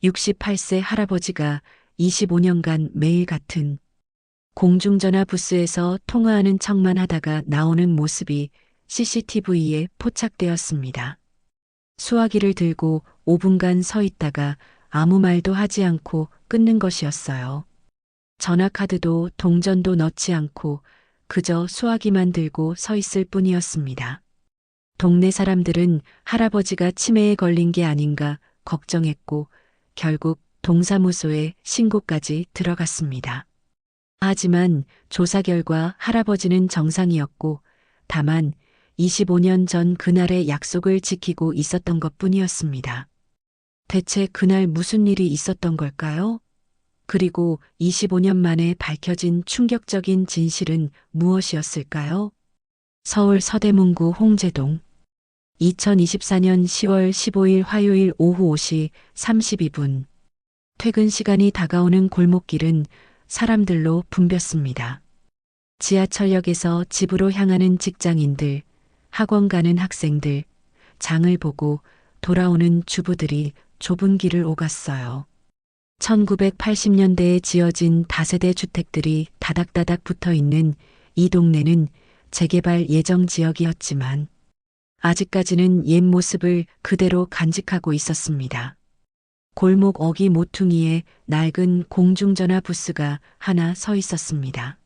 68세 할아버지가 25년간 매일 같은 공중전화 부스에서 통화하는 척만 하다가 나오는 모습이 CCTV에 포착되었습니다. 수화기를 들고 5분간 서 있다가 아무 말도 하지 않고 끊는 것이었어요. 전화카드도 동전도 넣지 않고 그저 수화기만 들고 서 있을 뿐이었습니다. 동네 사람들은 할아버지가 치매에 걸린 게 아닌가 걱정했고 결국 동사무소에 신고까지 들어갔습니다. 하지만 조사 결과 할아버지는 정상이었고 다만 25년 전 그날의 약속을 지키고 있었던 것뿐이었습니다. 대체 그날 무슨 일이 있었던 걸까요? 그리고 25년 만에 밝혀진 충격적인 진실은 무엇이었을까요? 서울 서대문구 홍제동 2024년 10월 15일 화요일 오후 5시 32분 퇴근 시간이 다가오는 골목길은 사람들로 붐볐습니다. 지하철역에서 집으로 향하는 직장인들, 학원 가는 학생들, 장을 보고 돌아오는 주부들이 좁은 길을 오갔어요. 1980년대에 지어진 다세대 주택들이 다닥다닥 붙어 있는 이 동네는 재개발 예정 지역이었지만 아직까지는 옛 모습을 그대로 간직하고 있었습니다. 골목 어귀 모퉁이에 낡은 공중전화 부스가 하나 서 있었습니다.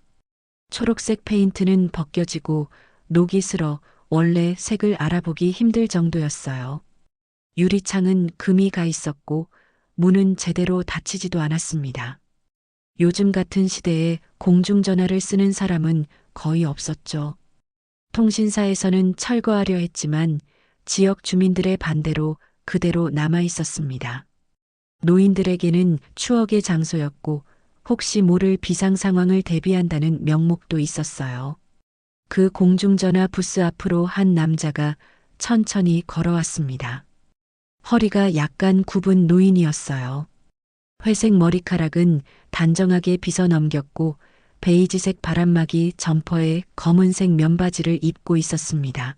초록색 페인트는 벗겨지고 녹이 슬어 원래 색을 알아보기 힘들 정도였어요. 유리창은 금이 가 있었고 문은 제대로 닫히지도 않았습니다. 요즘 같은 시대에 공중전화를 쓰는 사람은 거의 없었죠. 통신사에서는 철거하려 했지만 지역 주민들의 반대로 그대로 남아 있었습니다. 노인들에게는 추억의 장소였고 혹시 모를 비상 상황을 대비한다는 명목도 있었어요. 그 공중전화 부스 앞으로 한 남자가 천천히 걸어왔습니다. 허리가 약간 굽은 노인이었어요. 회색 머리카락은 단정하게 빗어 넘겼고 베이지색 바람막이 점퍼에 검은색 면바지를 입고 있었습니다.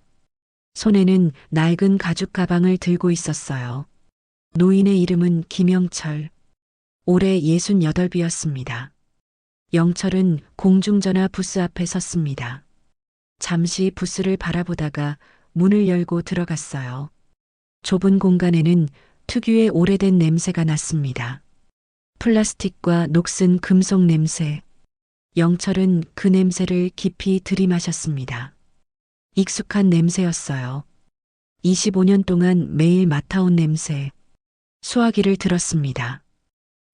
손에는 낡은 가죽 가방을 들고 있었어요. 노인의 이름은 김영철. 올해 68이었습니다. 영철은 공중전화 부스 앞에 섰습니다. 잠시 부스를 바라보다가 문을 열고 들어갔어요. 좁은 공간에는 특유의 오래된 냄새가 났습니다. 플라스틱과 녹슨 금속 냄새. 영철은 그 냄새를 깊이 들이마셨습니다. 익숙한 냄새였어요. 25년 동안 매일 맡아온 냄새. 수화기를 들었습니다.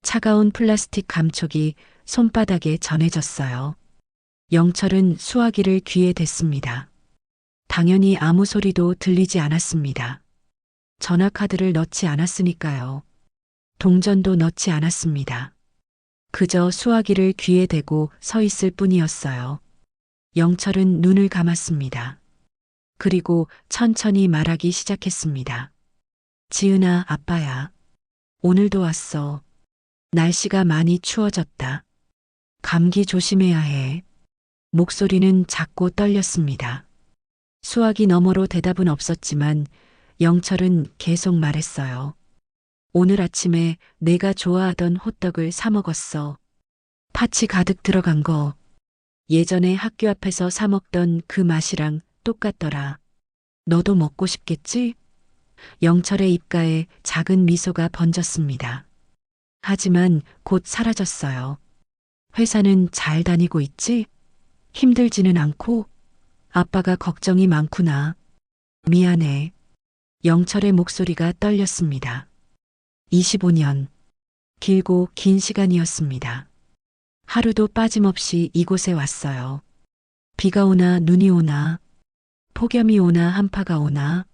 차가운 플라스틱 감촉이 손바닥에 전해졌어요. 영철은 수화기를 귀에 댔습니다. 당연히 아무 소리도 들리지 않았습니다. 전화카드를 넣지 않았으니까요. 동전도 넣지 않았습니다. 그저 수화기를 귀에 대고 서 있을 뿐이었어요. 영철은 눈을 감았습니다. 그리고 천천히 말하기 시작했습니다. 지은아, 아빠야. 오늘도 왔어. 날씨가 많이 추워졌다. 감기 조심해야 해. 목소리는 작고 떨렸습니다. 수화기 너머로 대답은 없었지만 영철은 계속 말했어요. 오늘 아침에 내가 좋아하던 호떡을 사 먹었어. 파치 가득 들어간 거. 예전에 학교 앞에서 사 먹던 그 맛이랑 똑같더라. 너도 먹고 싶겠지? 영철의 입가에 작은 미소가 번졌습니다. 하지만 곧 사라졌어요. 회사는 잘 다니고 있지? 힘들지는 않고? 아빠가 걱정이 많구나. 미안해. 영철의 목소리가 떨렸습니다. 25년. 길고 긴 시간이었습니다. 하루도 빠짐없이 이곳에 왔어요. 비가 오나 눈이 오나, 폭염이 오나 한파가 오나,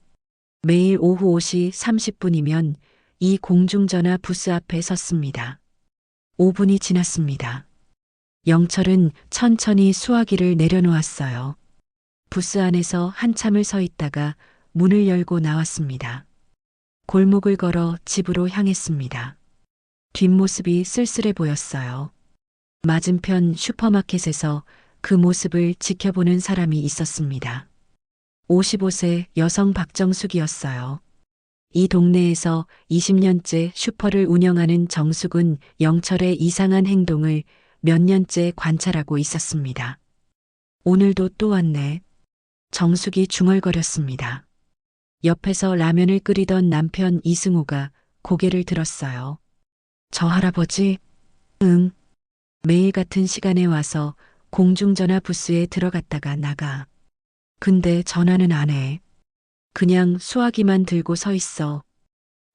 매일 오후 5시 30분이면 이 공중전화 부스 앞에 섰습니다. 5분이 지났습니다. 영철은 천천히 수화기를 내려놓았어요. 부스 안에서 한참을 서 있다가 문을 열고 나왔습니다. 골목을 걸어 집으로 향했습니다. 뒷모습이 쓸쓸해 보였어요. 맞은편 슈퍼마켓에서 그 모습을 지켜보는 사람이 있었습니다. 55세 여성 박정숙이었어요. 이 동네에서 20년째 슈퍼를 운영하는 정숙은 영철의 이상한 행동을 몇 년째 관찰하고 있었습니다. 오늘도 또 왔네. 정숙이 중얼거렸습니다. 옆에서 라면을 끓이던 남편 이승우가 고개를 들었어요. 저 할아버지? 응. 매일 같은 시간에 와서 공중전화 부스에 들어갔다가 나가. 근데 전화는 안 해. 그냥 수화기만 들고 서 있어.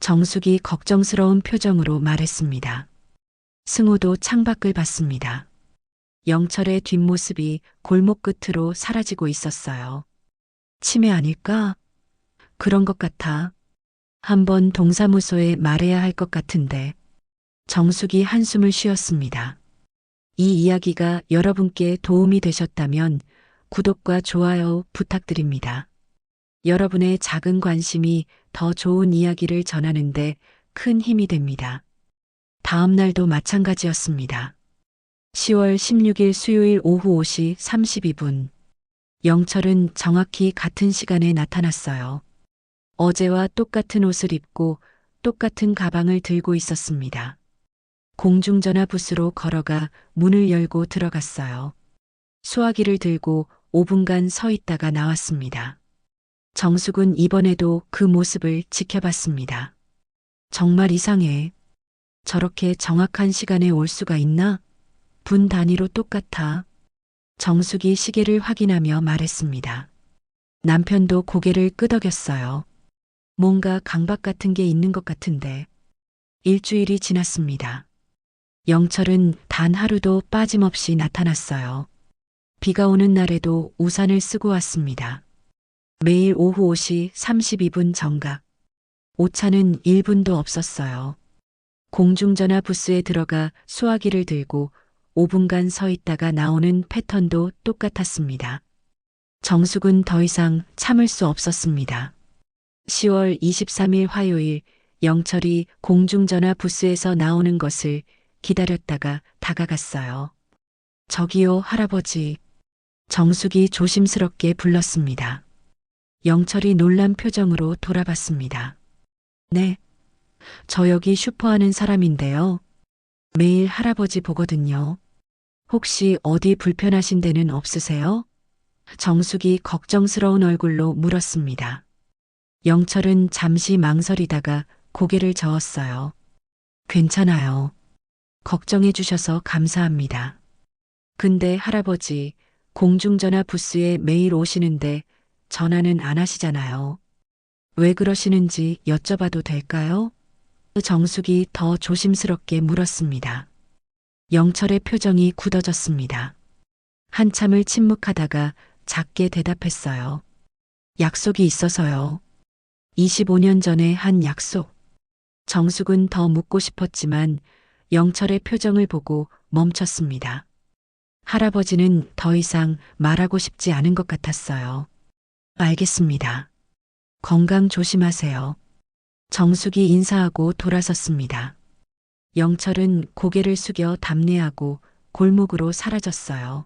정숙이 걱정스러운 표정으로 말했습니다. 승우도 창밖을 봤습니다. 영철의 뒷모습이 골목 끝으로 사라지고 있었어요. 치매 아닐까? 그런 것 같아. 한번 동사무소에 말해야 할 것 같은데. 정숙이 한숨을 쉬었습니다. 이 이야기가 여러분께 도움이 되셨다면 구독과 좋아요 부탁드립니다. 여러분의 작은 관심이 더 좋은 이야기를 전하는데 큰 힘이 됩니다. 다음 날도 마찬가지였습니다. 10월 16일 수요일 오후 5시 32분. 영철은 정확히 같은 시간에 나타났어요. 어제와 똑같은 옷을 입고 똑같은 가방을 들고 있었습니다. 공중전화 부스로 걸어가 문을 열고 들어갔어요. 수화기를 들고 5분간 서 있다가 나왔습니다. 정숙은 이번에도 그 모습을 지켜봤습니다. 정말 이상해. 저렇게 정확한 시간에 올 수가 있나? 분 단위로 똑같아. 정숙이 시계를 확인하며 말했습니다. 남편도 고개를 끄덕였어요. 뭔가 강박 같은 게 있는 것 같은데. 일주일이 지났습니다. 영철은 단 하루도 빠짐없이 나타났어요. 비가 오는 날에도 우산을 쓰고 왔습니다. 매일 오후 5시 32분 정각. 오차는 1분도 없었어요. 공중전화 부스에 들어가 수화기를 들고 5분간 서 있다가 나오는 패턴도 똑같았습니다. 정숙은 더 이상 참을 수 없었습니다. 10월 23일 화요일 영철이 공중전화 부스에서 나오는 것을 기다렸다가 다가갔어요. 저기요, 할아버지. 정숙이 조심스럽게 불렀습니다. 영철이 놀란 표정으로 돌아봤습니다. 네. 저 여기 슈퍼하는 사람인데요. 매일 할아버지 보거든요. 혹시 어디 불편하신 데는 없으세요? 정숙이 걱정스러운 얼굴로 물었습니다. 영철은 잠시 망설이다가 고개를 저었어요. 괜찮아요. 걱정해 주셔서 감사합니다. 근데 할아버지, 공중전화 부스에 매일 오시는데 전화는 안 하시잖아요. 왜 그러시는지 여쭤봐도 될까요? 정숙이 더 조심스럽게 물었습니다. 영철의 표정이 굳어졌습니다. 한참을 침묵하다가 작게 대답했어요. 약속이 있어서요. 25년 전에 한 약속. 정숙은 더 묻고 싶었지만 영철의 표정을 보고 멈췄습니다. 할아버지는 더 이상 말하고 싶지 않은 것 같았어요. 알겠습니다. 건강 조심하세요. 정숙이 인사하고 돌아섰습니다. 영철은 고개를 숙여 답례하고 골목으로 사라졌어요.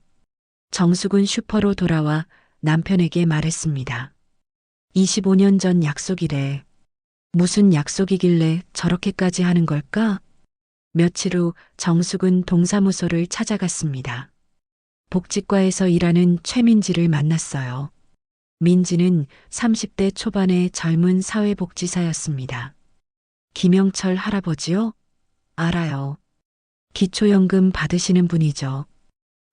정숙은 슈퍼로 돌아와 남편에게 말했습니다. 25년 전 약속이래. 무슨 약속이길래 저렇게까지 하는 걸까? 며칠 후 정숙은 동사무소를 찾아갔습니다. 복지과에서 일하는 최민지를 만났어요. 민지는 30대 초반의 젊은 사회복지사였습니다. 김영철 할아버지요? 알아요. 기초연금 받으시는 분이죠.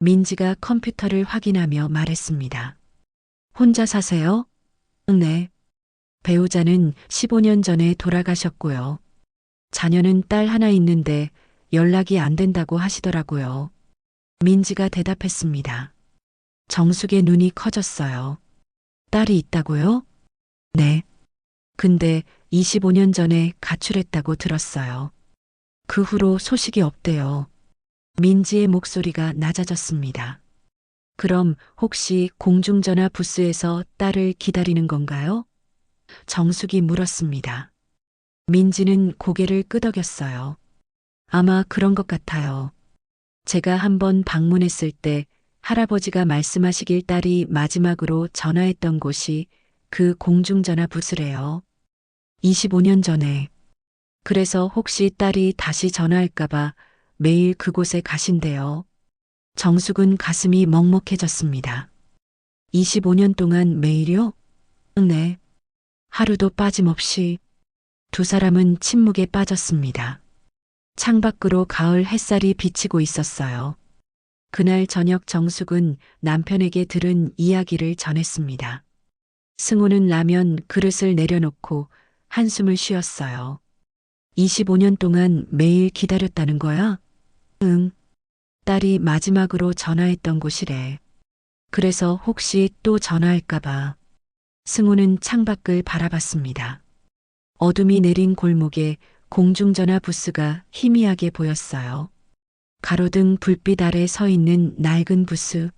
민지가 컴퓨터를 확인하며 말했습니다. 혼자 사세요? 네. 배우자는 15년 전에 돌아가셨고요. 자녀는 딸 하나 있는데 연락이 안 된다고 하시더라고요. 민지가 대답했습니다. 정숙의 눈이 커졌어요. 딸이 있다고요? 네. 근데 25년 전에 가출했다고 들었어요. 그 후로 소식이 없대요. 민지의 목소리가 낮아졌습니다. 그럼 혹시 공중전화 부스에서 딸을 기다리는 건가요? 정숙이 물었습니다. 민지는 고개를 끄덕였어요. 아마 그런 것 같아요. 제가 한번 방문했을 때 할아버지가 말씀하시길 딸이 마지막으로 전화했던 곳이 그 공중전화 부스래요. 25년 전에. 그래서 혹시 딸이 다시 전화할까봐 매일 그곳에 가신대요. 정숙은 가슴이 먹먹해졌습니다. 25년 동안 매일요? 네. 하루도 빠짐없이. 두 사람은 침묵에 빠졌습니다. 창밖으로 가을 햇살이 비치고 있었어요. 그날 저녁 정숙은 남편에게 들은 이야기를 전했습니다. 승우는 라면 그릇을 내려놓고 한숨을 쉬었어요. 25년 동안 매일 기다렸다는 거야? 응. 딸이 마지막으로 전화했던 곳이래. 그래서 혹시 또 전화할까봐. 승우는 창밖을 바라봤습니다. 어둠이 내린 골목에 공중전화 부스가 희미하게 보였어요. 가로등 불빛 아래 서 있는 낡은 부스.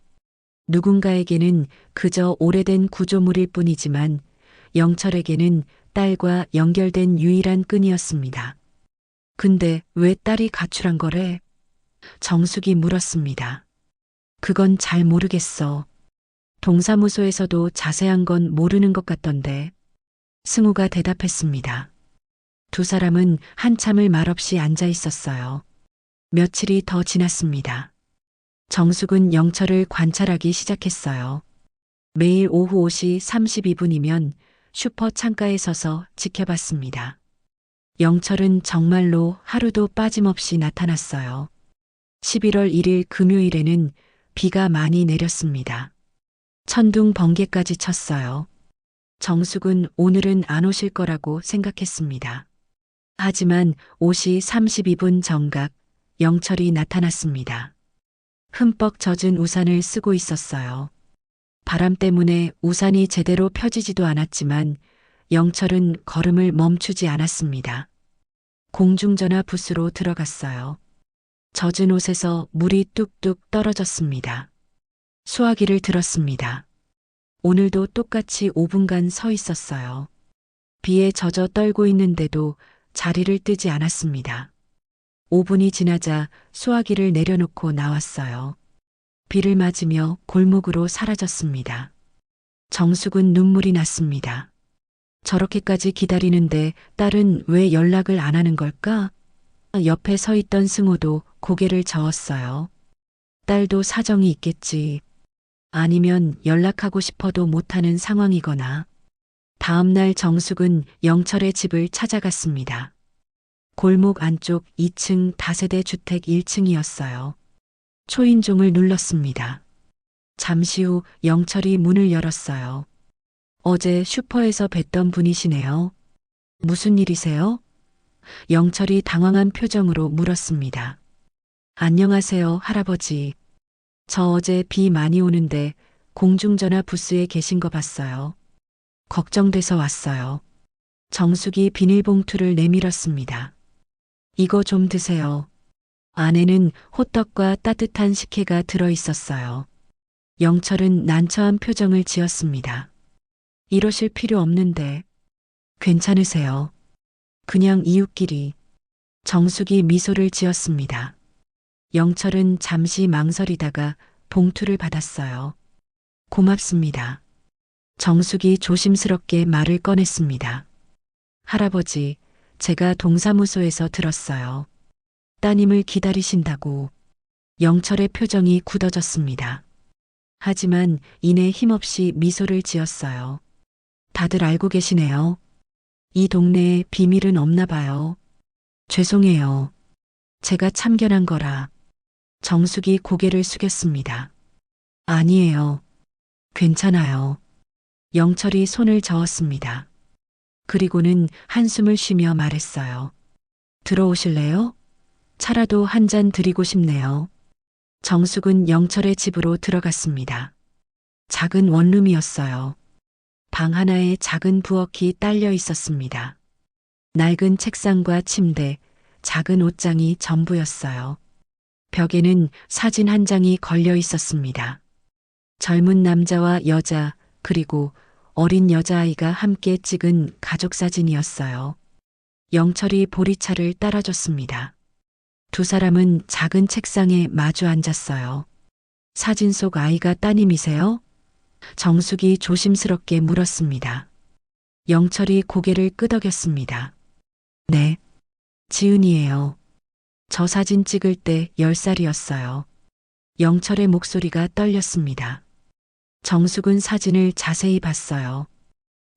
누군가에게는 그저 오래된 구조물일 뿐이지만 영철에게는 딸과 연결된 유일한 끈이었습니다. 근데 왜 딸이 가출한 거래? 정숙이 물었습니다. 그건 잘 모르겠어. 동사무소에서도 자세한 건 모르는 것 같던데. 승우가 대답했습니다. 두 사람은 한참을 말없이 앉아 있었어요. 며칠이 더 지났습니다. 정숙은 영철을 관찰하기 시작했어요. 매일 오후 5시 32분이면 슈퍼 창가에 서서 지켜봤습니다. 영철은 정말로 하루도 빠짐없이 나타났어요. 11월 1일 금요일에는 비가 많이 내렸습니다. 천둥 번개까지 쳤어요. 정숙은 오늘은 안 오실 거라고 생각했습니다. 하지만 5시 32분 정각 영철이 나타났습니다. 흠뻑 젖은 우산을 쓰고 있었어요. 바람 때문에 우산이 제대로 펴지지도 않았지만 영철은 걸음을 멈추지 않았습니다. 공중전화 부스로 들어갔어요. 젖은 옷에서 물이 뚝뚝 떨어졌습니다. 수화기를 들었습니다. 오늘도 똑같이 5분간 서 있었어요. 비에 젖어 떨고 있는데도 자리를 뜨지 않았습니다. 5분이 지나자 수화기를 내려놓고 나왔어요. 비를 맞으며 골목으로 사라졌습니다. 정숙은 눈물이 났습니다. 저렇게까지 기다리는데 딸은 왜 연락을 안 하는 걸까? 옆에 서 있던 승호도 고개를 저었어요. 딸도 사정이 있겠지. 아니면 연락하고 싶어도 못하는 상황이거나. 다음 날 정숙은 영철의 집을 찾아갔습니다. 골목 안쪽 2층 다세대 주택 1층이었어요. 초인종을 눌렀습니다. 잠시 후 영철이 문을 열었어요. 어제 슈퍼에서 뵀던 분이시네요. 무슨 일이세요? 영철이 당황한 표정으로 물었습니다. 안녕하세요, 할아버지. 저 어제 비 많이 오는데 공중전화 부스에 계신 거 봤어요. 걱정돼서 왔어요. 정숙이 비닐봉투를 내밀었습니다. 이거 좀 드세요. 안에는 호떡과 따뜻한 식혜가 들어 있었어요. 영철은 난처한 표정을 지었습니다. 이러실 필요 없는데. 괜찮으세요? 그냥 이웃끼리. 정숙이 미소를 지었습니다. 영철은 잠시 망설이다가 봉투를 받았어요. 고맙습니다. 정숙이 조심스럽게 말을 꺼냈습니다. 할아버지, 제가 동사무소에서 들었어요. 따님을 기다리신다고. 영철의 표정이 굳어졌습니다. 하지만 이내 힘없이 미소를 지었어요. 다들 알고 계시네요. 이 동네에 비밀은 없나 봐요. 죄송해요. 제가 참견한 거라. 정숙이 고개를 숙였습니다. 아니에요. 괜찮아요. 영철이 손을 저었습니다. 그리고는 한숨을 쉬며 말했어요. 들어오실래요? 차라도 한 잔 드리고 싶네요. 정숙은 영철의 집으로 들어갔습니다. 작은 원룸이었어요. 방 하나에 작은 부엌이 딸려 있었습니다. 낡은 책상과 침대, 작은 옷장이 전부였어요. 벽에는 사진 한 장이 걸려 있었습니다. 젊은 남자와 여자, 그리고 어린 여자아이가 함께 찍은 가족 사진이었어요. 영철이 보리차를 따라줬습니다. 두 사람은 작은 책상에 마주 앉았어요. 사진 속 아이가 따님이세요? 정숙이 조심스럽게 물었습니다. 영철이 고개를 끄덕였습니다. 네, 지은이에요. 저 사진 찍을 때 10살이었어요. 영철의 목소리가 떨렸습니다. 정숙은 사진을 자세히 봤어요.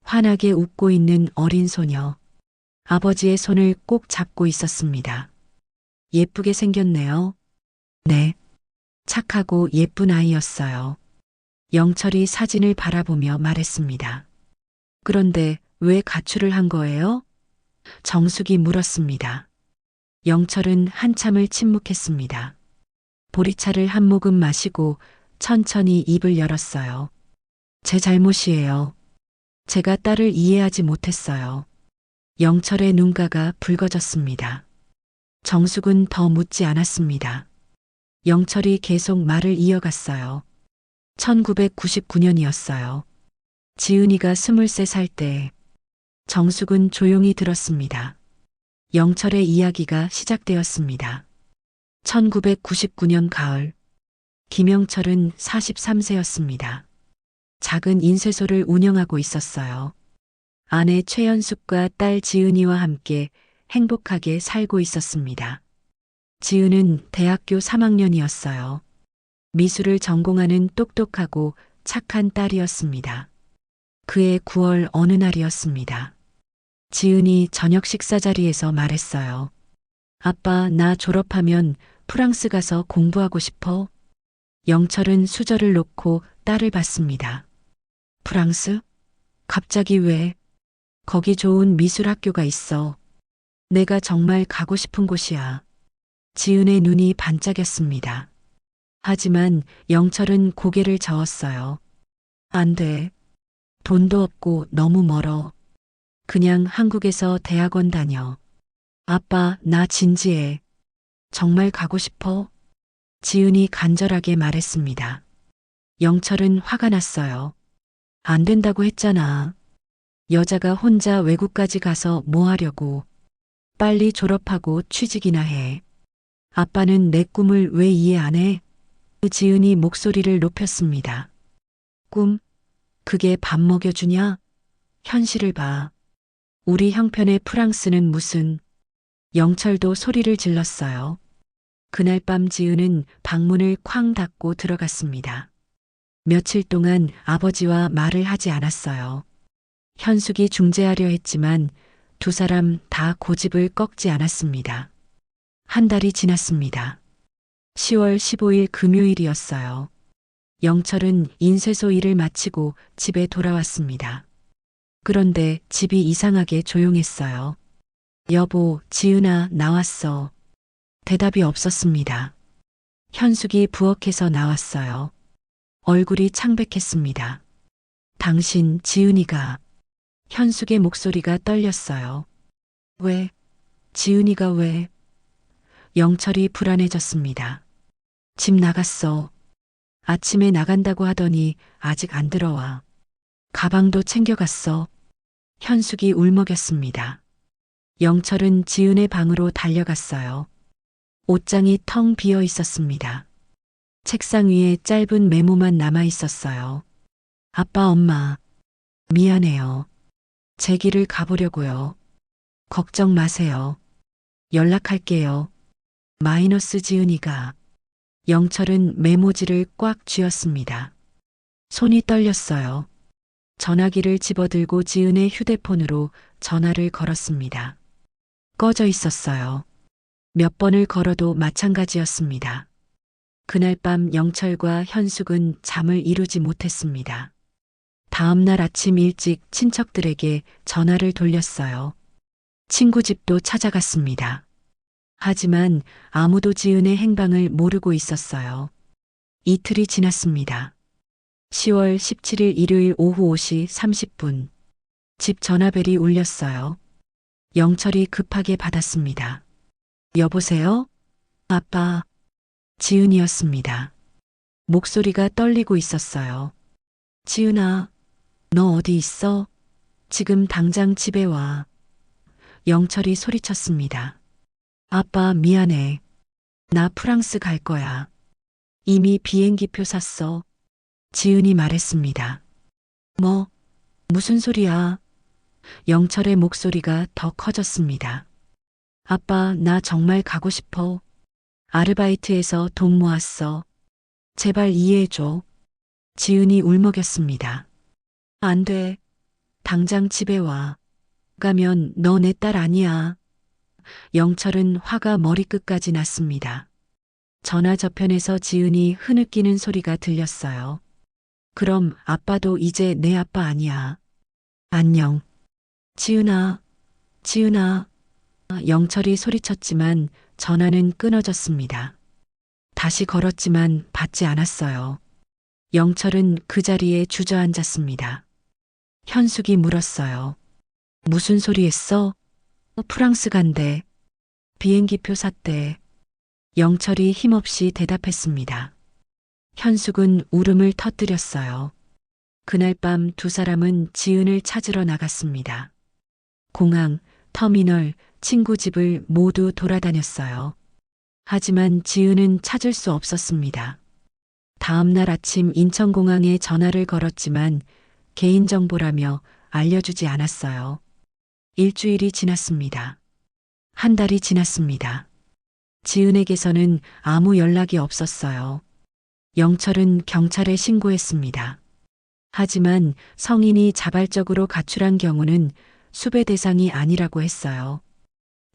환하게 웃고 있는 어린 소녀. 아버지의 손을 꼭 잡고 있었습니다. 예쁘게 생겼네요. 네. 착하고 예쁜 아이였어요. 영철이 사진을 바라보며 말했습니다. 그런데 왜 가출을 한 거예요? 정숙이 물었습니다. 영철은 한참을 침묵했습니다. 보리차를 한 모금 마시고 천천히 입을 열었어요. 제 잘못이에요. 제가 딸을 이해하지 못했어요. 영철의 눈가가 붉어졌습니다. 정숙은 더 묻지 않았습니다. 영철이 계속 말을 이어갔어요. 1999년이었어요. 지은이가 23살 때 정숙은 조용히 들었습니다. 영철의 이야기가 시작되었습니다. 1999년 가을, 김영철은 43세였습니다. 작은 인쇄소를 운영하고 있었어요. 아내 최연숙과 딸 지은이와 함께 행복하게 살고 있었습니다. 지은은 대학교 3학년이었어요. 미술을 전공하는 똑똑하고 착한 딸이었습니다. 그해 9월 어느 날이었습니다. 지은이 저녁 식사 자리에서 말했어요. 아빠, 나 졸업하면 프랑스 가서 공부하고 싶어. 영철은 수저를 놓고 딸을 봤습니다. 프랑스? 갑자기 왜? 거기 좋은 미술 학교가 있어. 내가 정말 가고 싶은 곳이야. 지은의 눈이 반짝였습니다. 하지만 영철은 고개를 저었어요. 안 돼. 돈도 없고 너무 멀어. 그냥 한국에서 대학원 다녀. 아빠, 나 진지해. 정말 가고 싶어? 지은이 간절하게 말했습니다. 영철은 화가 났어요. 안 된다고 했잖아. 여자가 혼자 외국까지 가서 뭐 하려고. 빨리 졸업하고 취직이나 해. 아빠는 내 꿈을 왜 이해 안 해? 지은이 목소리를 높였습니다. 꿈? 그게 밥 먹여주냐? 현실을 봐. 우리 형편의 프랑스는 무슨. 영철도 소리를 질렀어요. 그날 밤 지은은 방문을 쾅 닫고 들어갔습니다. 며칠 동안 아버지와 말을 하지 않았어요. 현숙이 중재하려 했지만 두 사람 다 고집을 꺾지 않았습니다. 한 달이 지났습니다. 10월 15일 금요일이었어요. 영철은 인쇄소 일을 마치고 집에 돌아왔습니다. 그런데 집이 이상하게 조용했어요. 여보, 지은아, 나왔어. 대답이 없었습니다. 현숙이 부엌에서 나왔어요. 얼굴이 창백했습니다. 당신, 지은이가. 현숙의 목소리가 떨렸어요. 왜? 지은이가 왜? 영철이 불안해졌습니다. 집 나갔어. 아침에 나간다고 하더니 아직 안 들어와. 가방도 챙겨갔어. 현숙이 울먹였습니다. 영철은 지은의 방으로 달려갔어요. 옷장이 텅 비어 있었습니다. 책상 위에 짧은 메모만 남아 있었어요. 아빠, 엄마, 미안해요. 제 길을 가보려고요. 걱정 마세요. 연락할게요. 마이너스 지은이가. 영철은 메모지를 꽉 쥐었습니다. 손이 떨렸어요. 전화기를 집어들고 지은의 휴대폰으로 전화를 걸었습니다. 꺼져 있었어요. 몇 번을 걸어도 마찬가지였습니다. 그날 밤 영철과 현숙은 잠을 이루지 못했습니다. 다음 날 아침 일찍 친척들에게 전화를 돌렸어요. 친구 집도 찾아갔습니다. 하지만 아무도 지은의 행방을 모르고 있었어요. 이틀이 지났습니다. 10월 17일 일요일 오후 5시 30분. 집 전화벨이 울렸어요. 영철이 급하게 받았습니다. 여보세요? 아빠. 지은이었습니다. 목소리가 떨리고 있었어요. 지은아, 너 어디 있어? 지금 당장 집에 와. 영철이 소리쳤습니다. 아빠, 미안해. 나 프랑스 갈 거야. 이미 비행기표 샀어. 지은이 말했습니다. 뭐, 무슨 소리야? 영철의 목소리가 더 커졌습니다. 아빠, 나 정말 가고 싶어. 아르바이트해서 돈 모았어. 제발 이해해줘. 지은이 울먹였습니다. 안 돼. 당장 집에 와. 가면 너 내 딸 아니야. 영철은 화가 머리끝까지 났습니다. 전화 저편에서 지은이 흐느끼는 소리가 들렸어요. 그럼 아빠도 이제 내 아빠 아니야. 안녕. 지은아, 지은아. 영철이 소리쳤지만 전화는 끊어졌습니다. 다시 걸었지만 받지 않았어요. 영철은 그 자리에 주저앉았습니다. 현숙이 물었어요. 무슨 소리 했어? 프랑스 간대. 비행기표 샀대. 영철이 힘없이 대답했습니다. 현숙은 울음을 터뜨렸어요. 그날 밤 두 사람은 지은을 찾으러 나갔습니다. 공항, 터미널, 친구 집을 모두 돌아다녔어요. 하지만 지은은 찾을 수 없었습니다. 다음 날 아침 인천공항에 전화를 걸었지만 개인정보라며 알려주지 않았어요. 일주일이 지났습니다. 한 달이 지났습니다. 지은에게서는 아무 연락이 없었어요. 영철은 경찰에 신고했습니다. 하지만 성인이 자발적으로 가출한 경우는 수배 대상이 아니라고 했어요.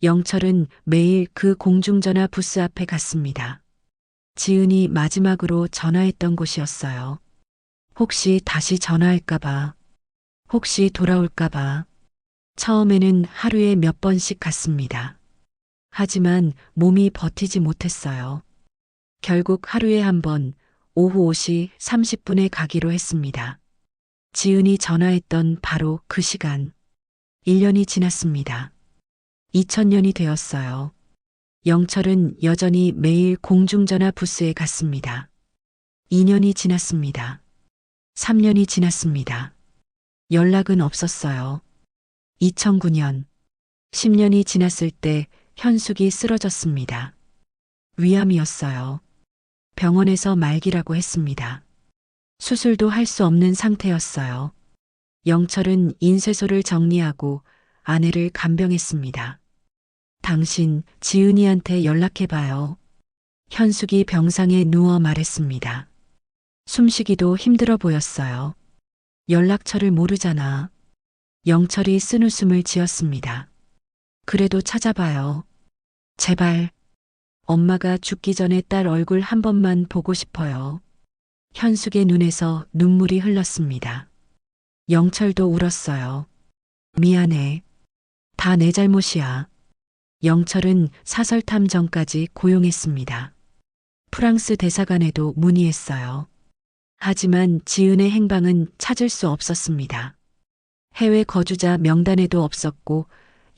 영철은 매일 그 공중전화 부스 앞에 갔습니다. 지은이 마지막으로 전화했던 곳이었어요. 혹시 다시 전화할까봐, 혹시 돌아올까봐. 처음에는 하루에 몇 번씩 갔습니다. 하지만 몸이 버티지 못했어요. 결국 하루에 한 번, 오후 5시 30분에 가기로 했습니다. 지은이 전화했던 바로 그 시간. 1년이 지났습니다. 2000년이 되었어요. 영철은 여전히 매일 공중전화 부스에 갔습니다. 2년이 지났습니다. 3년이 지났습니다. 연락은 없었어요. 2009년, 10년이 지났을 때 현숙이 쓰러졌습니다. 위암이었어요. 병원에서 말기라고 했습니다. 수술도 할 수 없는 상태였어요. 영철은 인쇄소를 정리하고 아내를 간병했습니다. 당신 지은이한테 연락해봐요. 현숙이 병상에 누워 말했습니다. 숨쉬기도 힘들어 보였어요. 연락처를 모르잖아. 영철이 쓴웃음을 지었습니다. 그래도 찾아봐요. 제발. 엄마가 죽기 전에 딸 얼굴 한 번만 보고 싶어요. 현숙의 눈에서 눈물이 흘렀습니다. 영철도 울었어요. 미안해. 다 내 잘못이야. 영철은 사설탐 전까지 고용했습니다. 프랑스 대사관에도 문의했어요. 하지만 지은의 행방은 찾을 수 없었습니다. 해외 거주자 명단에도 없었고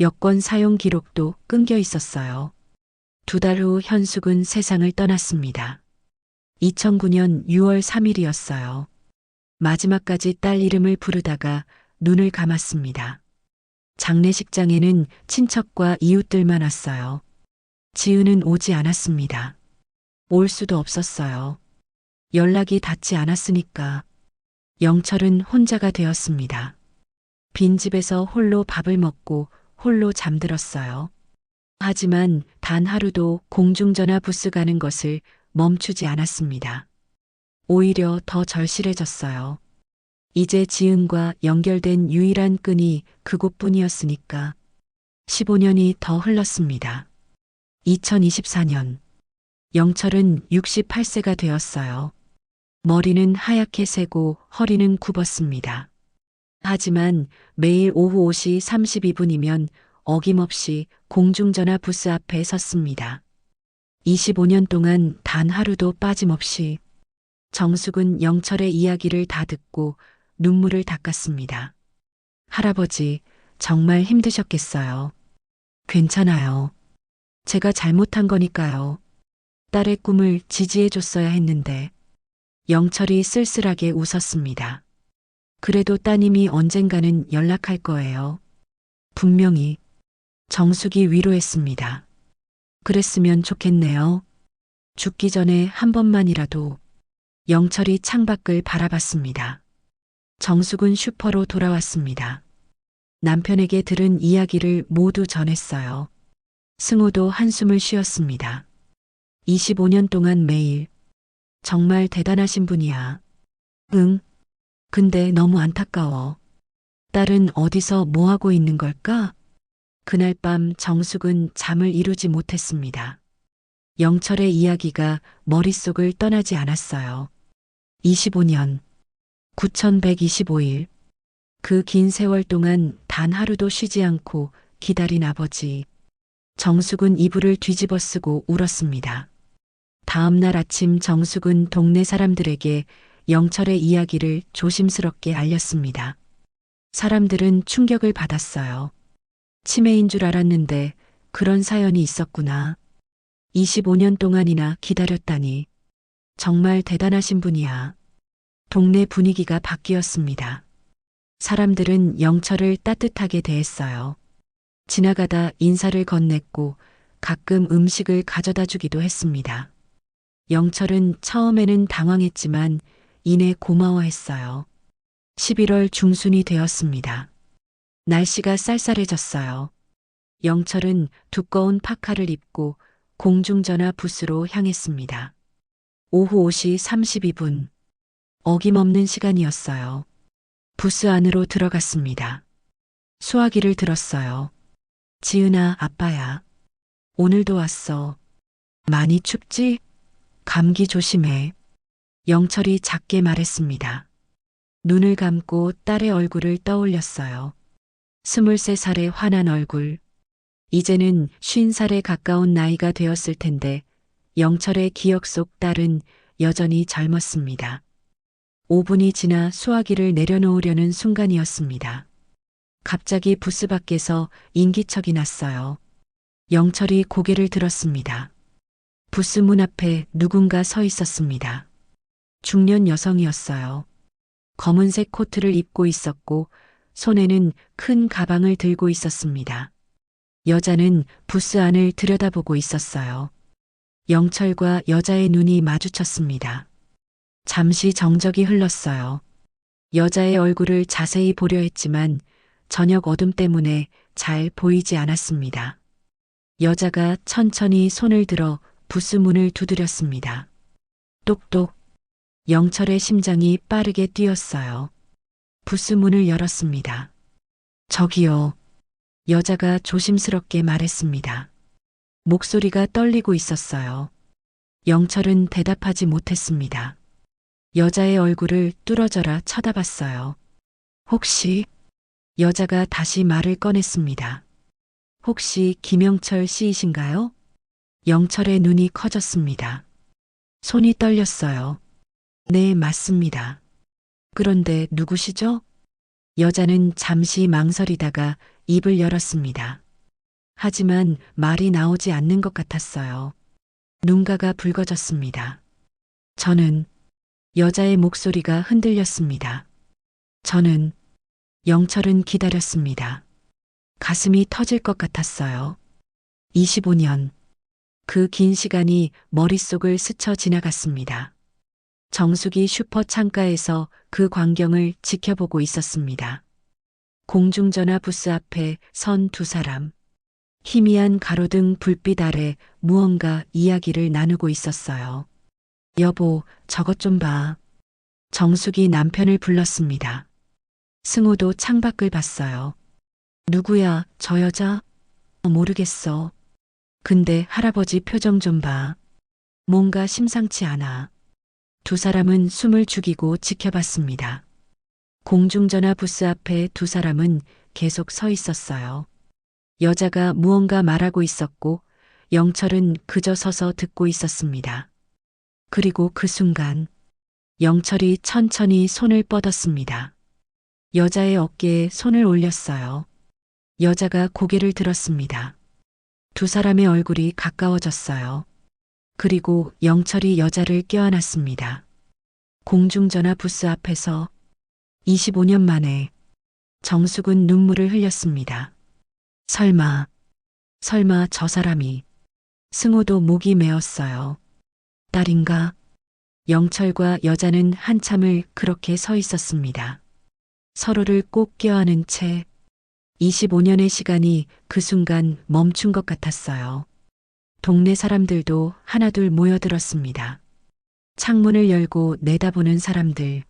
여권 사용 기록도 끊겨 있었어요. 2달 후 현숙은 세상을 떠났습니다. 2009년 6월 3일이었어요. 마지막까지 딸 이름을 부르다가 눈을 감았습니다. 장례식장에는 친척과 이웃들만 왔어요. 지은은 오지 않았습니다. 올 수도 없었어요. 연락이 닿지 않았으니까. 영철은 혼자가 되었습니다. 빈집에서 홀로 밥을 먹고 홀로 잠들었어요. 하지만 단 하루도 공중전화 부스 가는 것을 멈추지 않았습니다. 오히려 더 절실해졌어요. 이제 지은과 연결된 유일한 끈이 그곳뿐이었으니까. 15년이 더 흘렀습니다. 2024년. 영철은 68세가 되었어요. 머리는 하얗게 새고 허리는 굽었습니다. 하지만 매일 오후 5시 32분이면 어김없이 공중전화 부스 앞에 섰습니다. 25년 동안 단 하루도 빠짐없이. 정숙은 영철의 이야기를 다 듣고 눈물을 닦았습니다. 할아버지, 정말 힘드셨겠어요. 괜찮아요. 제가 잘못한 거니까요. 딸의 꿈을 지지해줬어야 했는데. 영철이 쓸쓸하게 웃었습니다. 그래도 따님이 언젠가는 연락할 거예요. 분명히. 정숙이 위로했습니다. 그랬으면 좋겠네요. 죽기 전에 한 번만이라도. 영철이 창밖을 바라봤습니다. 정숙은 슈퍼로 돌아왔습니다. 남편에게 들은 이야기를 모두 전했어요. 승호도 한숨을 쉬었습니다. 25년 동안 매일 정말 대단하신 분이야. 응, 근데 너무 안타까워. 딸은 어디서 뭐 하고 있는 걸까? 그날 밤 정숙은 잠을 이루지 못했습니다. 영철의 이야기가 머릿속을 떠나지 않았어요. 25년, 9125일. 그 긴 세월 동안 단 하루도 쉬지 않고 기다린 아버지. 정숙은 이불을 뒤집어 쓰고 울었습니다. 다음 날 아침 정숙은 동네 사람들에게 영철의 이야기를 조심스럽게 알렸습니다. 사람들은 충격을 받았어요. 치매인 줄 알았는데 그런 사연이 있었구나. 25년 동안이나 기다렸다니. 정말 대단하신 분이야. 동네 분위기가 바뀌었습니다. 사람들은 영철을 따뜻하게 대했어요. 지나가다 인사를 건넸고 가끔 음식을 가져다 주기도 했습니다. 영철은 처음에는 당황했지만 이내 고마워했어요. 11월 중순이 되었습니다. 날씨가 쌀쌀해졌어요. 영철은 두꺼운 파카를 입고 공중전화 부스로 향했습니다. 오후 5시 32분. 어김없는 시간이었어요. 부스 안으로 들어갔습니다. 수화기를 들었어요. 지은아, 아빠야. 오늘도 왔어. 많이 춥지? 감기 조심해. 영철이 작게 말했습니다. 눈을 감고 딸의 얼굴을 떠올렸어요. 23살의 환한 얼굴. 이제는 50살에 가까운 나이가 되었을 텐데 영철의 기억 속 딸은 여전히 젊었습니다. 5분이 지나 수화기를 내려놓으려는 순간이었습니다. 갑자기 부스 밖에서 인기척이 났어요. 영철이 고개를 들었습니다. 부스 문 앞에 누군가 서 있었습니다. 중년 여성이었어요. 검은색 코트를 입고 있었고 손에는 큰 가방을 들고 있었습니다. 여자는 부스 안을 들여다보고 있었어요. 영철과 여자의 눈이 마주쳤습니다. 잠시 정적이 흘렀어요. 여자의 얼굴을 자세히 보려 했지만 저녁 어둠 때문에 잘 보이지 않았습니다. 여자가 천천히 손을 들어 부스 문을 두드렸습니다. 똑똑. 영철의 심장이 빠르게 뛰었어요. 부스 문을 열었습니다. 저기요. 여자가 조심스럽게 말했습니다. 목소리가 떨리고 있었어요. 영철은 대답하지 못했습니다. 여자의 얼굴을 뚫어져라 쳐다봤어요. 혹시? 여자가 다시 말을 꺼냈습니다. 혹시 김영철 씨이신가요? 영철의 눈이 커졌습니다. 손이 떨렸어요. 네, 맞습니다. 그런데 누구시죠? 여자는 잠시 망설이다가 입을 열었습니다. 하지만 말이 나오지 않는 것 같았어요. 눈가가 붉어졌습니다. 저는 여자의 목소리가 흔들렸습니다. 저는 영철은 기다렸습니다. 가슴이 터질 것 같았어요. 25년. 그 긴 시간이 머릿속을 스쳐 지나갔습니다. 정숙이 슈퍼 창가에서 그 광경을 지켜보고 있었습니다. 공중전화 부스 앞에 선 두 사람. 희미한 가로등 불빛 아래 무언가 이야기를 나누고 있었어요. 여보, 저것 좀 봐. 정숙이 남편을 불렀습니다. 승호도 창밖을 봤어요. 누구야, 저 여자? 모르겠어. 근데 할아버지 표정 좀 봐. 뭔가 심상치 않아. 두 사람은 숨을 죽이고 지켜봤습니다. 공중전화 부스 앞에 두 사람은 계속 서 있었어요. 여자가 무언가 말하고 있었고 영철은 그저 서서 듣고 있었습니다. 그리고 그 순간 영철이 천천히 손을 뻗었습니다. 여자의 어깨에 손을 올렸어요. 여자가 고개를 들었습니다. 두 사람의 얼굴이 가까워졌어요. 그리고 영철이 여자를 껴안았습니다. 공중전화 부스 앞에서 25년 만에 정숙은 눈물을 흘렸습니다. 설마 저 사람이. 승호도 목이 메었어요. 딸인가? 영철과 여자는 한참을 그렇게 서 있었습니다. 서로를 꼭 껴안은 채 25년의 시간이 그 순간 멈춘 것 같았어요. 동네 사람들도 하나둘 모여들었습니다. 창문을 열고 내다보는 사람들,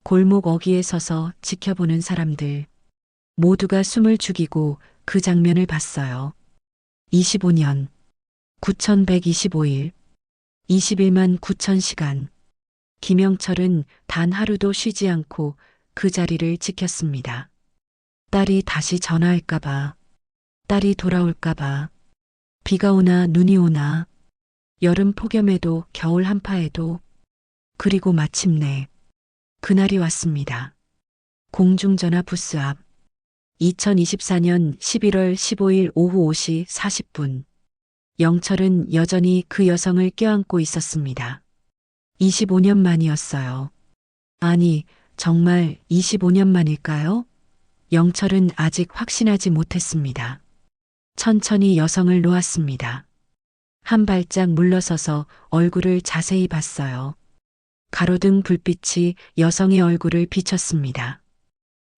골목 어귀에 서서 지켜보는 사람들, 모두가 숨을 죽이고 그 장면을 봤어요. 25년, 9125일, 21만 9천 시간. 김영철은 단 하루도 쉬지 않고 그 자리를 지켰습니다. 딸이 다시 전화할까봐, 딸이 돌아올까봐, 비가 오나 눈이 오나, 여름 폭염에도 겨울 한파에도, 그리고 마침내 그날이 왔습니다. 공중전화 부스 앞, 2024년 11월 15일 오후 5시 40분. 영철은 여전히 그 여성을 껴안고 있었습니다. 25년 만이었어요. 아니, 정말 25년 만일까요? 영철은 아직 확신하지 못했습니다. 천천히 여성을 놓았습니다. 한 발짝 물러서서 얼굴을 자세히 봤어요. 가로등 불빛이 여성의 얼굴을 비쳤습니다.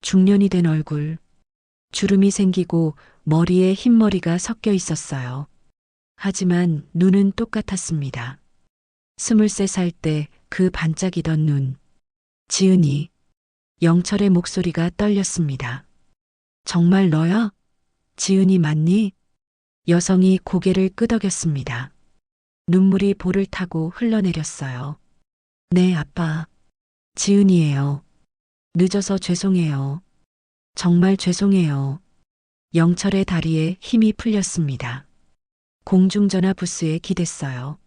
중년이 된 얼굴, 주름이 생기고 머리에 흰머리가 섞여 있었어요. 하지만 눈은 똑같았습니다. 23살 때 그 반짝이던 눈. 지은이. 영철의 목소리가 떨렸습니다. 정말 너야? 지은이 맞니? 여성이 고개를 끄덕였습니다. 눈물이 볼을 타고 흘러내렸어요. 네, 아빠. 지은이에요. 늦어서 죄송해요. 정말 죄송해요. 영철의 다리에 힘이 풀렸습니다. 공중전화 부스에 기댔어요.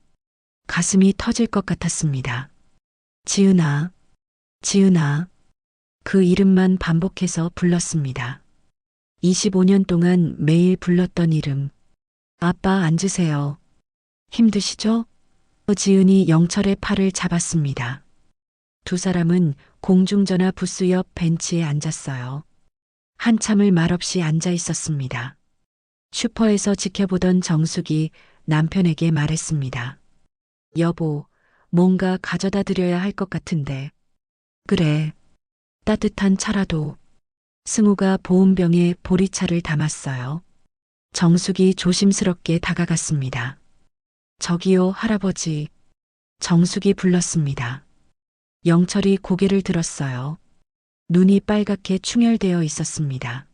가슴이 터질 것 같았습니다. 지은아, 지은아. 그 이름만 반복해서 불렀습니다. 25년 동안 매일 불렀던 이름. 아빠 앉으세요. 힘드시죠? 지은이 영철의 팔을 잡았습니다. 두 사람은 공중전화 부스 옆 벤치에 앉았어요. 한참을 말없이 앉아 있었습니다. 슈퍼에서 지켜보던 정숙이 남편에게 말했습니다. 여보, 뭔가 가져다 드려야 할 것 같은데. 그래. 따뜻한 차라도. 승우가 보온병에 보리차를 담았어요. 정숙이 조심스럽게 다가갔습니다. 저기요, 할아버지. 정숙이 불렀습니다. 영철이 고개를 들었어요. 눈이 빨갛게 충혈되어 있었습니다.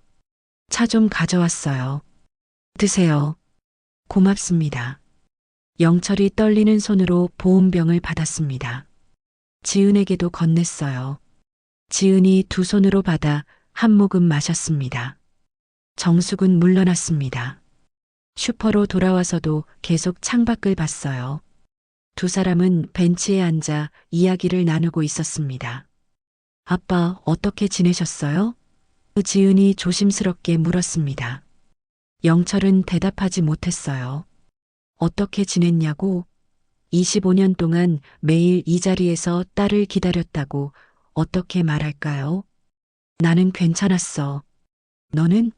차 좀 가져왔어요. 드세요. 고맙습니다. 영철이 떨리는 손으로 보온병을 받았습니다. 지은에게도 건넸어요. 지은이 두 손으로 받아 한 모금 마셨습니다. 정숙은 물러났습니다. 슈퍼로 돌아와서도 계속 창밖을 봤어요. 두 사람은 벤치에 앉아 이야기를 나누고 있었습니다. 아빠, 어떻게 지내셨어요? 지은이 조심스럽게 물었습니다. 영철은 대답하지 못했어요. 어떻게 지냈냐고? 25년 동안 매일 이 자리에서 딸을 기다렸다고 어떻게 말할까요? 나는 괜찮았어. 너는?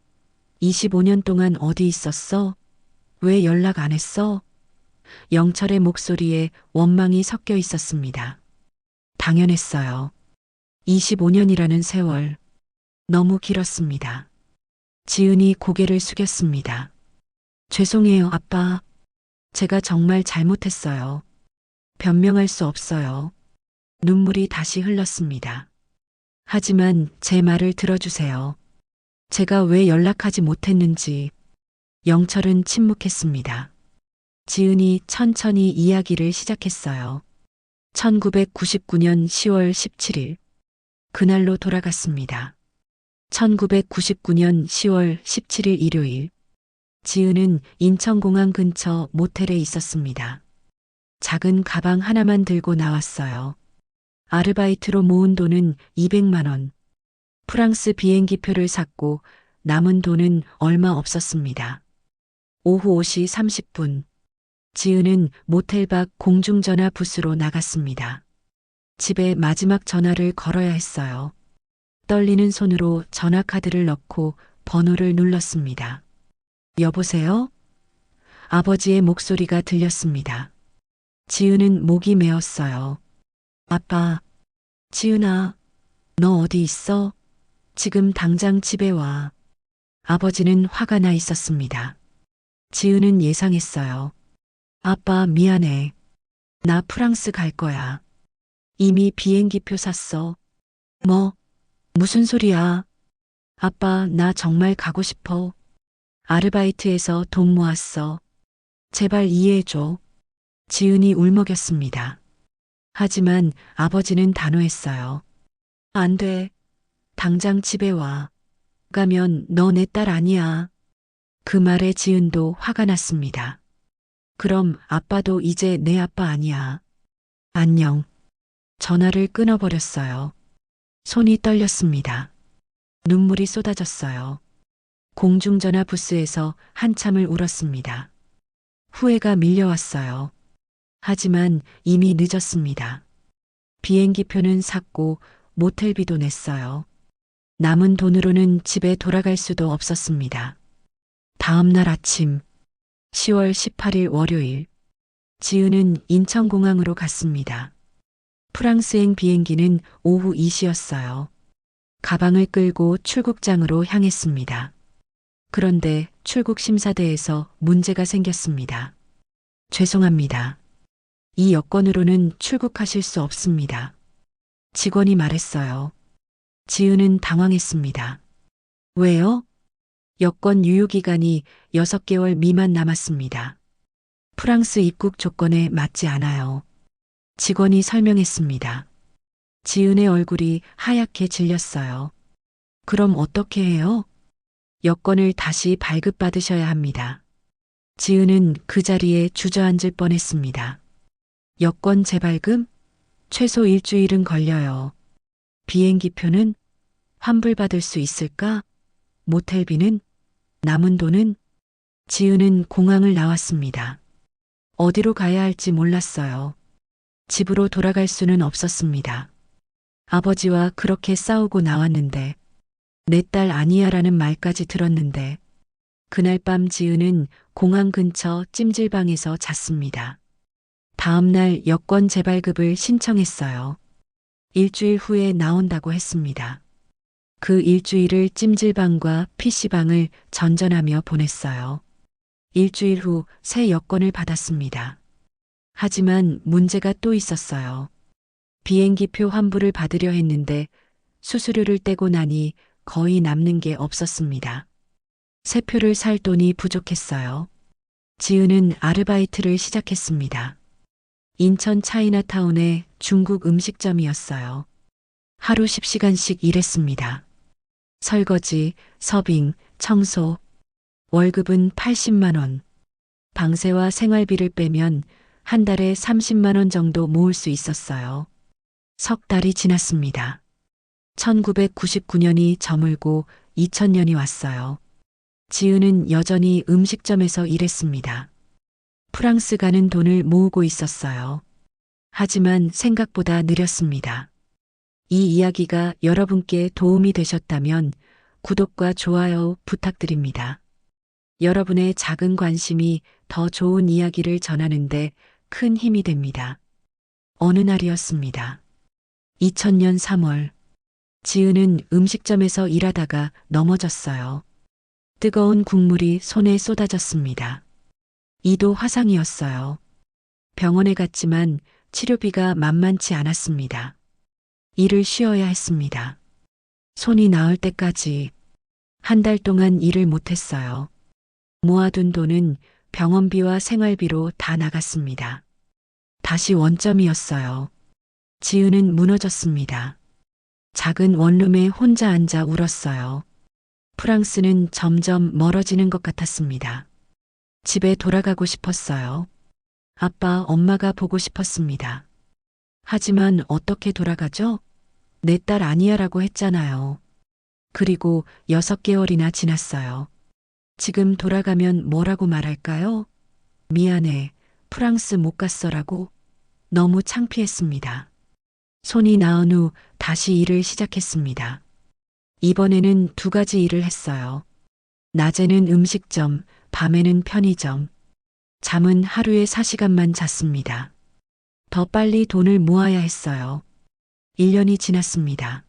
25년 동안 어디 있었어? 왜 연락 안 했어? 영철의 목소리에 원망이 섞여 있었습니다. 당연했어요. 25년이라는 세월. 너무 길었습니다. 지은이 고개를 숙였습니다. 죄송해요, 아빠. 제가 정말 잘못했어요. 변명할 수 없어요. 눈물이 다시 흘렀습니다. 하지만 제 말을 들어주세요. 제가 왜 연락하지 못했는지. 영철은 침묵했습니다. 지은이 천천히 이야기를 시작했어요. 1999년 10월 17일. 그날로 돌아갔습니다. 1999년 10월 17일 일요일. 지은은 인천공항 근처 모텔에 있었습니다. 작은 가방 하나만 들고 나왔어요. 아르바이트로 모은 돈은 200만 원. 프랑스 비행기표를 샀고 남은 돈은 얼마 없었습니다. 오후 5시 30분. 지은은 모텔 밖 공중전화 부스로 나갔습니다. 집에 마지막 전화를 걸어야 했어요. 떨리는 손으로 전화카드를 넣고 번호를 눌렀습니다. 여보세요? 아버지의 목소리가 들렸습니다. 지은은 목이 메었어요. 아빠, 지은아, 너 어디 있어? 지금 당장 집에 와. 아버지는 화가 나 있었습니다. 지은은 예상했어요. 아빠, 미안해. 나 프랑스 갈 거야. 이미 비행기표 샀어. 뭐? 무슨 소리야? 아빠, 나 정말 가고 싶어. 아르바이트해서 돈 모았어. 제발 이해해줘. 지은이 울먹였습니다. 하지만 아버지는 단호했어요. 안 돼. 당장 집에 와. 가면 너 내 딸 아니야. 그 말에 지은도 화가 났습니다. 그럼 아빠도 이제 내 아빠 아니야. 안녕. 전화를 끊어버렸어요. 손이 떨렸습니다. 눈물이 쏟아졌어요. 공중전화 부스에서 한참을 울었습니다. 후회가 밀려왔어요. 하지만 이미 늦었습니다. 비행기표는 샀고 모텔비도 냈어요. 남은 돈으로는 집에 돌아갈 수도 없었습니다. 다음 날 아침 10월 18일 월요일 지은은 인천공항으로 갔습니다. 프랑스행 비행기는 오후 2시였어요. 가방을 끌고 출국장으로 향했습니다. 그런데 출국 심사대에서 문제가 생겼습니다. 죄송합니다. 이 여권으로는 출국하실 수 없습니다. 직원이 말했어요. 지은은 당황했습니다. 왜요? 여권 유효기간이 6개월 미만 남았습니다. 프랑스 입국 조건에 맞지 않아요. 직원이 설명했습니다. 지은의 얼굴이 하얗게 질렸어요. 그럼 어떻게 해요? 여권을 다시 발급받으셔야 합니다. 지은은 그 자리에 주저앉을 뻔했습니다. 여권 재발급? 최소 일주일은 걸려요. 비행기표는 환불받을 수 있을까? 모텔비는? 남은 돈은? 지은은 공항을 나왔습니다. 어디로 가야 할지 몰랐어요. 집으로 돌아갈 수는 없었습니다. 아버지와 그렇게 싸우고 나왔는데, 내 딸 아니야라는 말까지 들었는데, 그날 밤 지은은 공항 근처 찜질방에서 잤습니다. 다음 날 여권 재발급을 신청했어요. 일주일 후에 나온다고 했습니다. 그 일주일을 찜질방과 PC방을 전전하며 보냈어요. 일주일 후 새 여권을 받았습니다. 하지만 문제가 또 있었어요. 비행기표 환불을 받으려 했는데 수수료를 떼고 나니 거의 남는 게 없었습니다. 새 표를 살 돈이 부족했어요. 지은은 아르바이트를 시작했습니다. 인천 차이나타운의 중국 음식점이었어요. 하루 10시간씩 일했습니다. 설거지, 서빙, 청소. 월급은 80만 원. 방세와 생활비를 빼면 한 달에 30만 원 정도 모을 수 있었어요. 석 달이 지났습니다. 1999년이 저물고 2000년이 왔어요. 지은은 여전히 음식점에서 일했습니다. 프랑스 가는 돈을 모으고 있었어요. 하지만 생각보다 느렸습니다. 이 이야기가 여러분께 도움이 되셨다면 구독과 좋아요 부탁드립니다. 여러분의 작은 관심이 더 좋은 이야기를 전하는데 큰 힘이 됩니다. 어느 날이었습니다. 2000년 3월, 지은은 음식점에서 일하다가 넘어졌어요. 뜨거운 국물이 손에 쏟아졌습니다. 이도 화상이었어요. 병원에 갔지만 치료비가 만만치 않았습니다. 일을 쉬어야 했습니다. 손이 나을 때까지 한 달 동안 일을 못했어요. 모아둔 돈은 병원비와 생활비로 다 나갔습니다. 다시 원점이었어요. 지은은 무너졌습니다. 작은 원룸에 혼자 앉아 울었어요. 프랑스는 점점 멀어지는 것 같았습니다. 집에 돌아가고 싶었어요. 아빠, 엄마가 보고 싶었습니다. 하지만 어떻게 돌아가죠? 내 딸 아니야라고 했잖아요. 그리고 6개월이나 지났어요. 지금 돌아가면 뭐라고 말할까요? 미안해, 프랑스 못 갔어라고. 너무 창피했습니다. 손이 나은 후 다시 일을 시작했습니다. 이번에는 2가지 일을 했어요. 낮에는 음식점, 밤에는 편의점. 잠은 하루에 4시간만 잤습니다. 더 빨리 돈을 모아야 했어요. 1년이 지났습니다.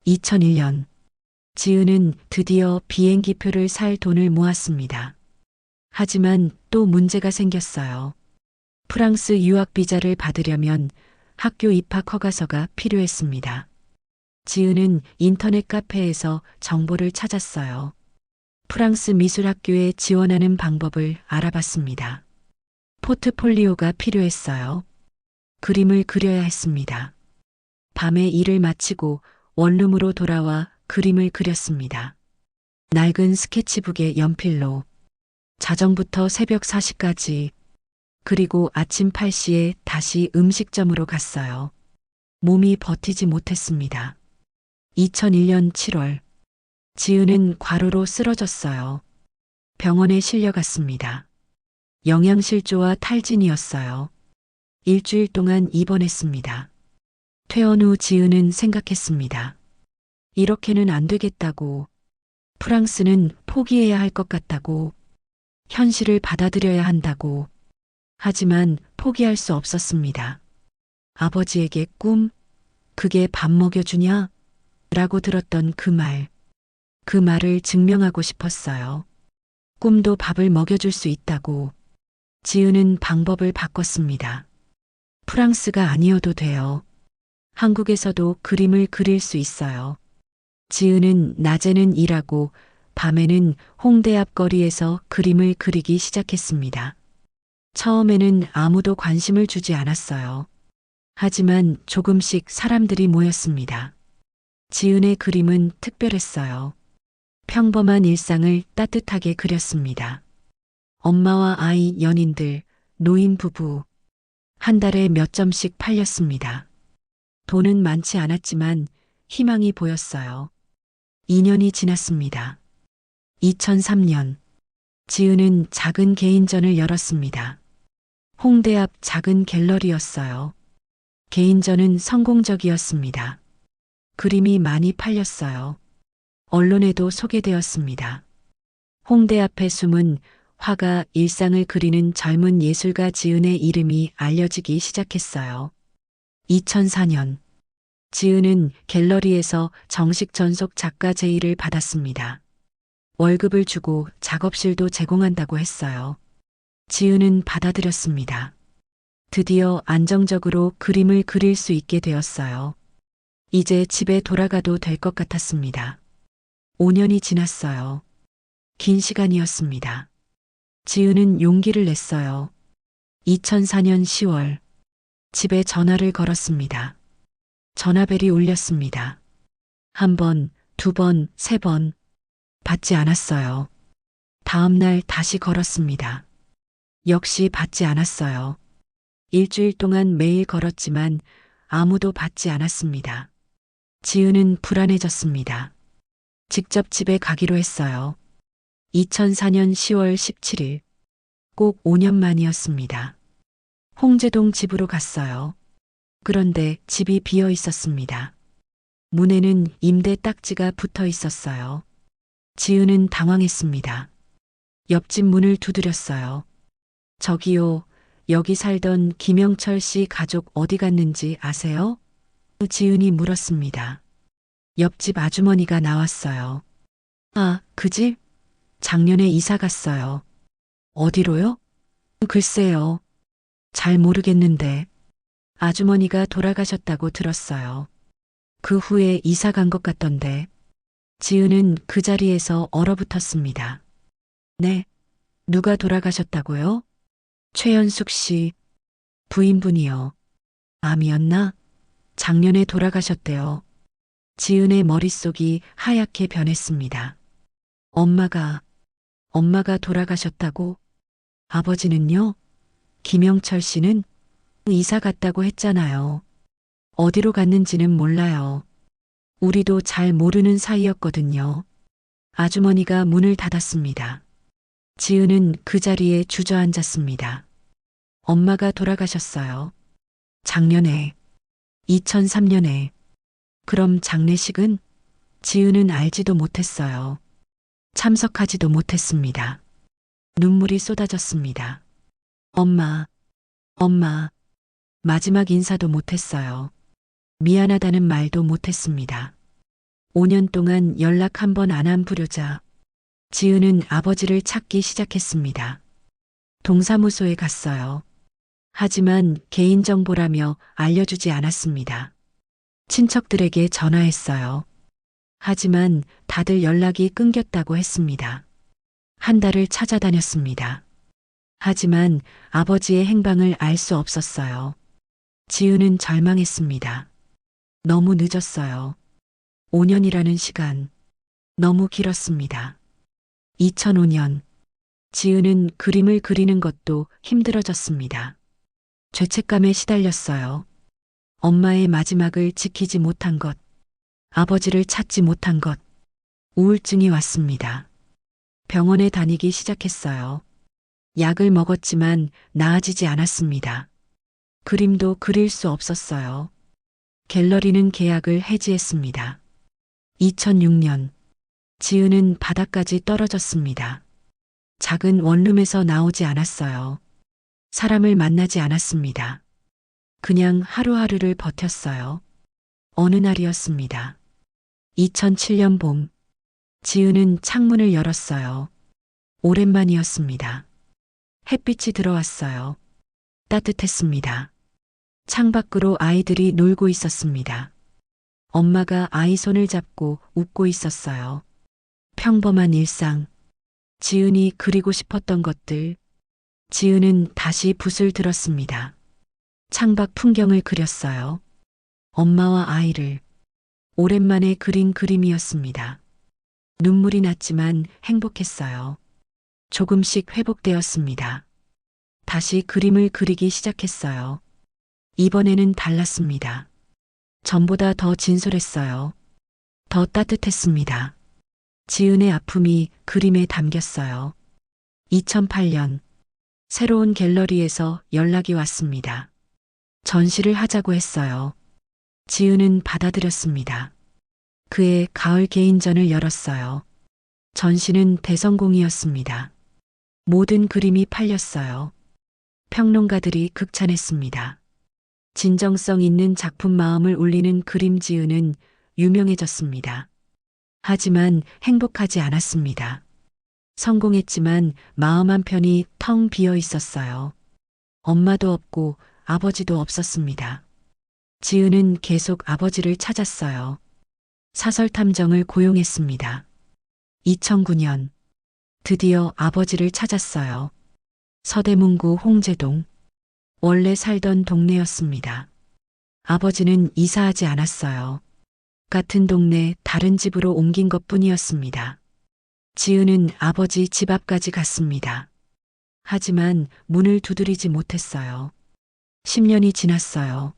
2001년 지은은 드디어 비행기표를 살 돈을 모았습니다. 하지만 또 문제가 생겼어요. 프랑스 유학 비자를 받으려면 학교 입학 허가서가 필요했습니다. 지은은 인터넷 카페에서 정보를 찾았어요. 프랑스 미술학교에 지원하는 방법을 알아봤습니다. 포트폴리오가 필요했어요. 그림을 그려야 했습니다. 밤에 일을 마치고 원룸으로 돌아와 그림을 그렸습니다. 낡은 스케치북에 연필로 자정부터 새벽 4시까지 그리고 아침 8시에 다시 음식점으로 갔어요. 몸이 버티지 못했습니다. 2001년 7월 지은은 과로로 쓰러졌어요. 병원에 실려갔습니다. 영양실조와 탈진이었어요. 일주일 동안 입원했습니다. 퇴원 후 지은은 생각했습니다. 이렇게는 안 되겠다고, 프랑스는 포기해야 할 것 같다고, 현실을 받아들여야 한다고. 하지만 포기할 수 없었습니다. 아버지에게 꿈? 그게 밥 먹여주냐? 라고 들었던 그 말. 그 말을 증명하고 싶었어요. 꿈도 밥을 먹여줄 수 있다고. 지은은 방법을 바꿨습니다. 프랑스가 아니어도 돼요. 한국에서도 그림을 그릴 수 있어요. 지은은 낮에는 일하고 밤에는 홍대 앞 거리에서 그림을 그리기 시작했습니다. 처음에는 아무도 관심을 주지 않았어요. 하지만 조금씩 사람들이 모였습니다. 지은의 그림은 특별했어요. 평범한 일상을 따뜻하게 그렸습니다. 엄마와 아이, 연인들, 노인 부부. 한 달에 몇 점씩 팔렸습니다. 돈은 많지 않았지만 희망이 보였어요. 2년이 지났습니다. 2003년, 지은은 작은 개인전을 열었습니다. 홍대 앞 작은 갤러리였어요. 개인전은 성공적이었습니다. 그림이 많이 팔렸어요. 언론에도 소개되었습니다. 홍대 앞에 숨은 화가 일상을 그리는 젊은 예술가 지은의 이름이 알려지기 시작했어요. 2004년, 지은은 갤러리에서 정식 전속 작가 제의를 받았습니다. 월급을 주고 작업실도 제공한다고 했어요. 지은은 받아들였습니다. 드디어 안정적으로 그림을 그릴 수 있게 되었어요. 이제 집에 돌아가도 될 것 같았습니다. 5년이 지났어요. 긴 시간이었습니다. 지은은 용기를 냈어요. 2004년 10월, 집에 전화를 걸었습니다. 전화벨이 울렸습니다. 한 번, 두 번, 세 번. 받지 않았어요. 다음 날 다시 걸었습니다. 역시 받지 않았어요. 일주일 동안 매일 걸었지만 아무도 받지 않았습니다. 지은은 불안해졌습니다. 직접 집에 가기로 했어요. 2004년 10월 17일, 꼭 5년 만이었습니다. 홍제동 집으로 갔어요. 그런데 집이 비어 있었습니다. 문에는 임대 딱지가 붙어 있었어요. 지은은 당황했습니다. 옆집 문을 두드렸어요. 저기요, 여기 살던 김영철 씨 가족 어디 갔는지 아세요? 지은이 물었습니다. 옆집 아주머니가 나왔어요. 아, 그 집? 작년에 이사 갔어요. 어디로요? 글쎄요. 잘 모르겠는데. 아주머니가 돌아가셨다고 들었어요. 그 후에 이사 간 것 같던데. 지은은 그 자리에서 얼어붙었습니다. 네, 누가 돌아가셨다고요? 최연숙 씨, 부인분이요. 암이었나? 작년에 돌아가셨대요. 지은의 머릿속이 하얗게 변했습니다. 엄마가 돌아가셨다고? 아버지는요? 김영철 씨는 이사 갔다고 했잖아요. 어디로 갔는지는 몰라요. 우리도 잘 모르는 사이였거든요. 아주머니가 문을 닫았습니다. 지은은 그 자리에 주저앉았습니다. 엄마가 돌아가셨어요. 작년에, 2003년에. 그럼 장례식은? 지은은 알지도 못했어요. 참석하지도 못했습니다. 눈물이 쏟아졌습니다. 엄마. 마지막 인사도 못했어요. 미안하다는 말도 못했습니다. 5년 동안 연락 한 번 안 한 불효자. 지은은 아버지를 찾기 시작했습니다. 동사무소에 갔어요. 하지만 개인정보라며 알려주지 않았습니다. 친척들에게 전화했어요. 하지만 다들 연락이 끊겼다고 했습니다. 한 달을 찾아다녔습니다. 하지만 아버지의 행방을 알 수 없었어요. 지은은 절망했습니다. 너무 늦었어요. 5년이라는 시간. 너무 길었습니다. 2005년. 지은은 그림을 그리는 것도 힘들어졌습니다. 죄책감에 시달렸어요. 엄마의 마지막을 지키지 못한 것, 아버지를 찾지 못한 것, 우울증이 왔습니다. 병원에 다니기 시작했어요. 약을 먹었지만 나아지지 않았습니다. 그림도 그릴 수 없었어요. 갤러리는 계약을 해지했습니다. 2006년, 지은은 바닥까지 떨어졌습니다. 작은 원룸에서 나오지 않았어요. 사람을 만나지 않았습니다. 그냥 하루하루를 버텼어요. 어느 날이었습니다. 2007년 봄, 지은은 창문을 열었어요. 오랜만이었습니다. 햇빛이 들어왔어요. 따뜻했습니다. 창밖으로 아이들이 놀고 있었습니다. 엄마가 아이 손을 잡고 웃고 있었어요. 평범한 일상. 지은이 그리고 싶었던 것들. 지은은 다시 붓을 들었습니다. 창밖 풍경을 그렸어요. 엄마와 아이를. 오랜만에 그린 그림이었습니다. 눈물이 났지만 행복했어요. 조금씩 회복되었습니다. 다시 그림을 그리기 시작했어요. 이번에는 달랐습니다. 전보다 더 진솔했어요. 더 따뜻했습니다. 지은의 아픔이 그림에 담겼어요. 2008년, 새로운 갤러리에서 연락이 왔습니다. 전시를 하자고 했어요. 지은은 받아들였습니다. 그의 가을 개인전을 열었어요. 전시는 대성공이었습니다. 모든 그림이 팔렸어요. 평론가들이 극찬했습니다. 진정성 있는 작품 마음을 울리는 그림 지은은 유명해졌습니다. 하지만 행복하지 않았습니다. 성공했지만 마음 한편이 텅 비어 있었어요. 엄마도 없고 아버지도 없었습니다. 지은은 계속 아버지를 찾았어요. 사설 탐정을 고용했습니다. 2009년, 드디어 아버지를 찾았어요. 서대문구 홍제동. 원래 살던 동네였습니다. 아버지는 이사하지 않았어요. 같은 동네 다른 집으로 옮긴 것뿐이었습니다. 지은은 아버지 집 앞까지 갔습니다. 하지만 문을 두드리지 못했어요. 10년이 지났어요.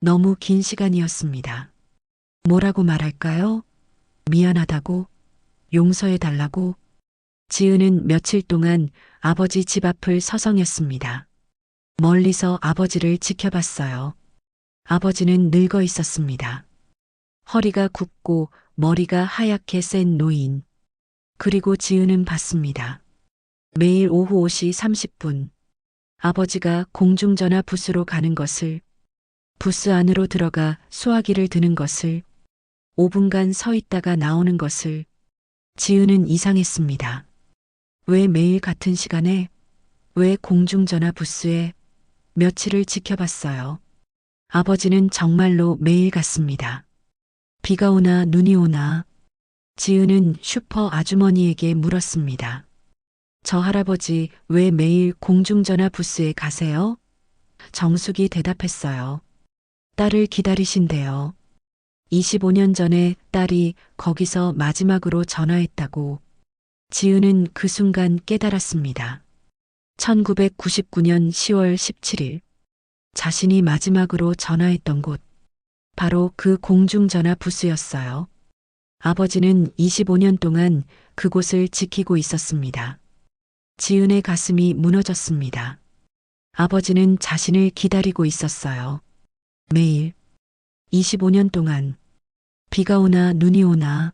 너무 긴 시간이었습니다. 뭐라고 말할까요? 미안하다고? 용서해달라고? 지은은 며칠 동안 아버지 집 앞을 서성였습니다. 멀리서 아버지를 지켜봤어요. 아버지는 늙어 있었습니다. 허리가 굽고 머리가 하얗게 센 노인. 그리고 지은은 봤습니다. 매일 오후 5시 30분. 아버지가 공중전화 부스로 가는 것을, 부스 안으로 들어가 수화기를 드는 것을, 5분간 서 있다가 나오는 것을. 지은은 이상했습니다. 왜 매일 같은 시간에, 왜 공중전화 부스에? 며칠을 지켜봤어요. 아버지는 정말로 매일 갔습니다. 비가 오나 눈이 오나. 지은은 슈퍼 아주머니에게 물었습니다. 저 할아버지 왜 매일 공중전화 부스에 가세요? 정숙이 대답했어요. 딸을 기다리신대요. 25년 전에 딸이 거기서 마지막으로 전화했다고. 지은은 그 순간 깨달았습니다. 1999년 10월 17일. 자신이 마지막으로 전화했던 곳. 바로 그 공중전화 부스였어요. 아버지는 25년 동안 그곳을 지키고 있었습니다. 지은의 가슴이 무너졌습니다. 아버지는 자신을 기다리고 있었어요. 매일. 25년 동안. 비가 오나 눈이 오나.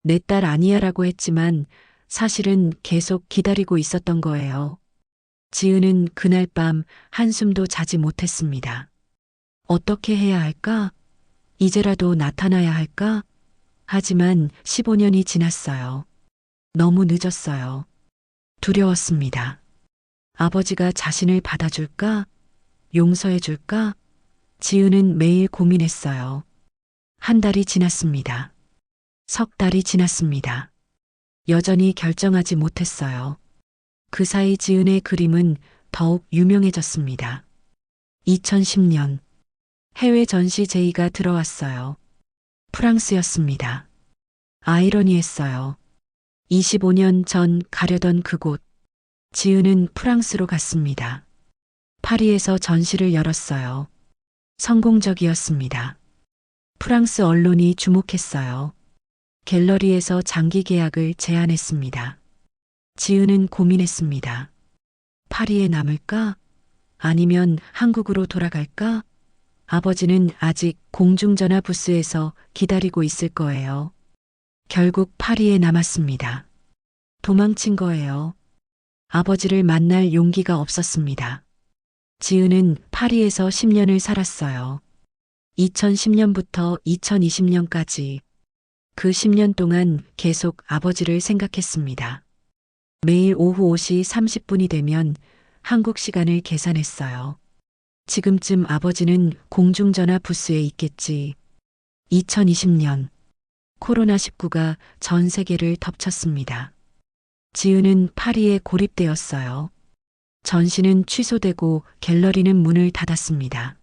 내 딸 아니야라고 했지만 사실은 계속 기다리고 있었던 거예요. 지은은 그날 밤 한숨도 자지 못했습니다. 어떻게 해야 할까? 이제라도 나타나야 할까? 하지만 15년이 지났어요. 너무 늦었어요. 두려웠습니다. 아버지가 자신을 받아줄까? 용서해줄까? 지은은 매일 고민했어요. 한 달이 지났습니다. 석 달이 지났습니다. 여전히 결정하지 못했어요. 그 사이 지은의 그림은 더욱 유명해졌습니다. 2010년 해외 전시 제의가 들어왔어요. 프랑스였습니다. 아이러니했어요. 25년 전 가려던 그곳, 지은은 프랑스로 갔습니다. 파리에서 전시를 열었어요. 성공적이었습니다. 프랑스 언론이 주목했어요. 갤러리에서 장기 계약을 제안했습니다. 지은은 고민했습니다. 파리에 남을까? 아니면 한국으로 돌아갈까? 아버지는 아직 공중전화 부스에서 기다리고 있을 거예요. 결국 파리에 남았습니다. 도망친 거예요. 아버지를 만날 용기가 없었습니다. 지은은 파리에서 10년을 살았어요. 2010년부터 2020년까지 그 10년 동안 계속 아버지를 생각했습니다. 매일 오후 5시 30분이 되면 한국 시간을 계산했어요. 지금쯤 아버지는 공중전화 부스에 있겠지. 2020년 코로나19가 전 세계를 덮쳤습니다. 지은은 파리에 고립되었어요. 전시는 취소되고 갤러리는 문을 닫았습니다.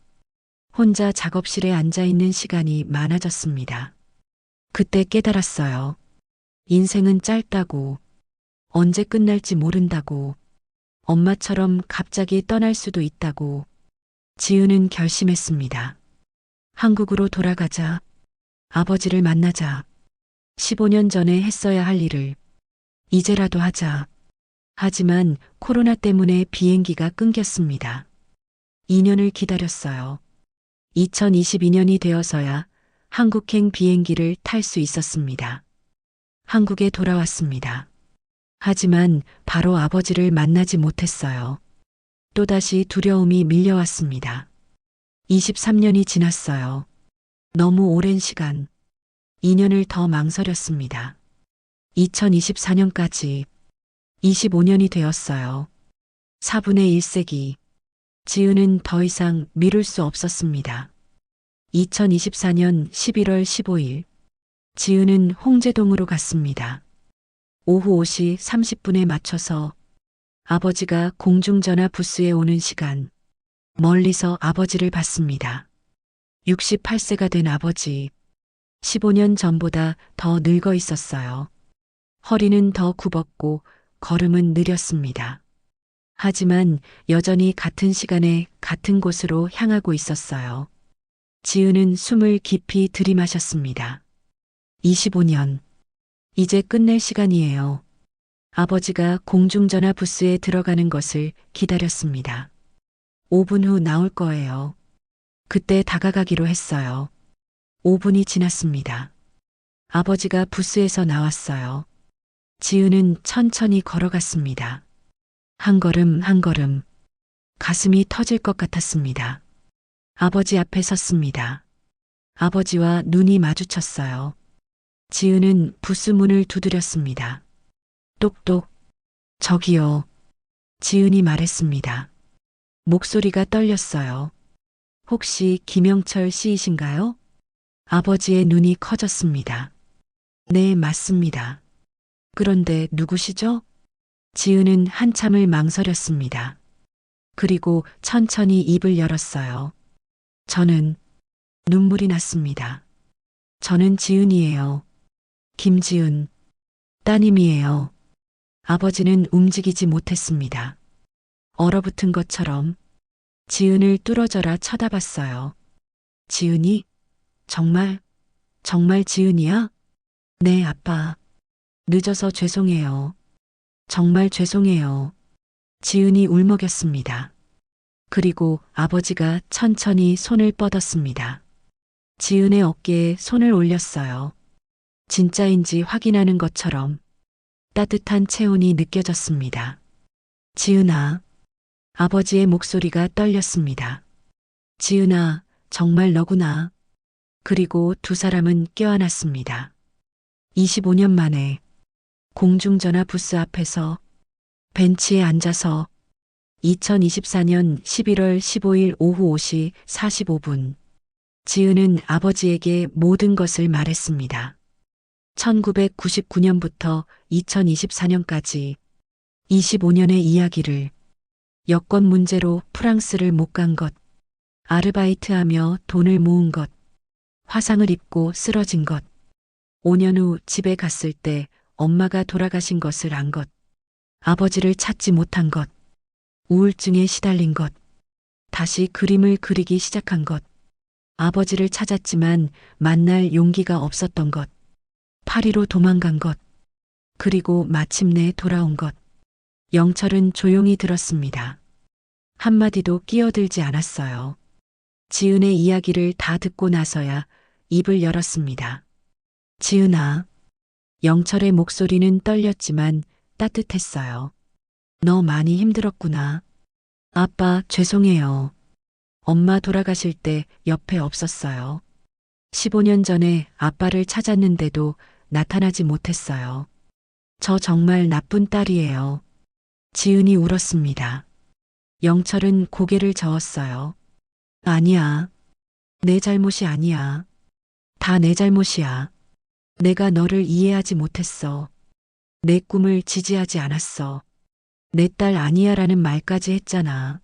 혼자 작업실에 앉아 있는 시간이 많아졌습니다. 그때 깨달았어요. 인생은 짧다고, 언제 끝날지 모른다고, 엄마처럼 갑자기 떠날 수도 있다고. 지은은 결심했습니다. 한국으로 돌아가자. 아버지를 만나자. 15년 전에 했어야 할 일을 이제라도 하자. 하지만 코로나 때문에 비행기가 끊겼습니다. 2년을 기다렸어요. 2022년이 되어서야 한국행 비행기를 탈 수 있었습니다. 한국에 돌아왔습니다. 하지만 바로 아버지를 만나지 못했어요. 또다시 두려움이 밀려왔습니다. 23년이 지났어요. 너무 오랜 시간. 2년을 더 망설였습니다. 2024년까지 25년이 되었어요. 4분의 1세기. 지은은 더 이상 미룰 수 없었습니다. 2024년 11월 15일. 지은은 홍제동으로 갔습니다. 오후 5시 30분에 맞춰서 아버지가 공중전화 부스에 오는 시간, 멀리서 아버지를 봤습니다. 68세가 된 아버지, 15년 전보다 더 늙어 있었어요. 허리는 더 굽었고 걸음은 느렸습니다. 하지만 여전히 같은 시간에 같은 곳으로 향하고 있었어요. 지은은 숨을 깊이 들이마셨습니다. 25년. 이제 끝낼 시간이에요. 아버지가 공중전화 부스에 들어가는 것을 기다렸습니다. 5분 후 나올 거예요. 그때 다가가기로 했어요. 5분이 지났습니다. 아버지가 부스에서 나왔어요. 지은은 천천히 걸어갔습니다. 한 걸음 한 걸음. 가슴이 터질 것 같았습니다. 아버지 앞에 섰습니다. 아버지와 눈이 마주쳤어요. 지은은 부스 문을 두드렸습니다. 똑똑. 저기요. 지은이 말했습니다. 목소리가 떨렸어요. 혹시 김영철 씨이신가요? 아버지의 눈이 커졌습니다. 네, 맞습니다. 그런데 누구시죠? 지은은 한참을 망설였습니다. 그리고 천천히 입을 열었어요. 저는 눈물이 났습니다. 저는 지은이에요. 김지은. 따님이에요. 아버지는 움직이지 못했습니다. 얼어붙은 것처럼 지은을 뚫어져라 쳐다봤어요. 지은이? 정말 지은이야? 네, 아빠. 늦어서 죄송해요. 정말 죄송해요. 지은이 울먹였습니다. 그리고 아버지가 천천히 손을 뻗었습니다. 지은의 어깨에 손을 올렸어요. 진짜인지 확인하는 것처럼 따뜻한 체온이 느껴졌습니다. 지은아. 아버지의 목소리가 떨렸습니다. 지은아, 정말 너구나. 그리고 두 사람은 껴안았습니다. 25년 만에 공중전화 부스 앞에서 벤치에 앉아서 2024년 11월 15일 오후 5시 45분 지은은 아버지에게 모든 것을 말했습니다. 1999년부터 2024년까지 25년의 이야기를 여권 문제로 프랑스를 못 간 것, 아르바이트하며 돈을 모은 것, 화상을 입고 쓰러진 것, 5년 후 집에 갔을 때 엄마가 돌아가신 것을 안 것, 아버지를 찾지 못한 것, 우울증에 시달린 것, 다시 그림을 그리기 시작한 것, 아버지를 찾았지만 만날 용기가 없었던 것, 파리로 도망간 것, 그리고 마침내 돌아온 것. 영철은 조용히 들었습니다. 한마디도 끼어들지 않았어요. 지은의 이야기를 다 듣고 나서야 입을 열었습니다. 지은아. 영철의 목소리는 떨렸지만 따뜻했어요. 너 많이 힘들었구나. 아빠, 죄송해요. 엄마 돌아가실 때 옆에 없었어요. 15년 전에 아빠를 찾았는데도 나타나지 못했어요. 저 정말 나쁜 딸이에요. 지은이 울었습니다. 영철은 고개를 저었어요. 아니야. 내 잘못이 아니야. 다 내 잘못이야. 내가 너를 이해하지 못했어. 내 꿈을 지지하지 않았어. 내 딸 아니야라는 말까지 했잖아.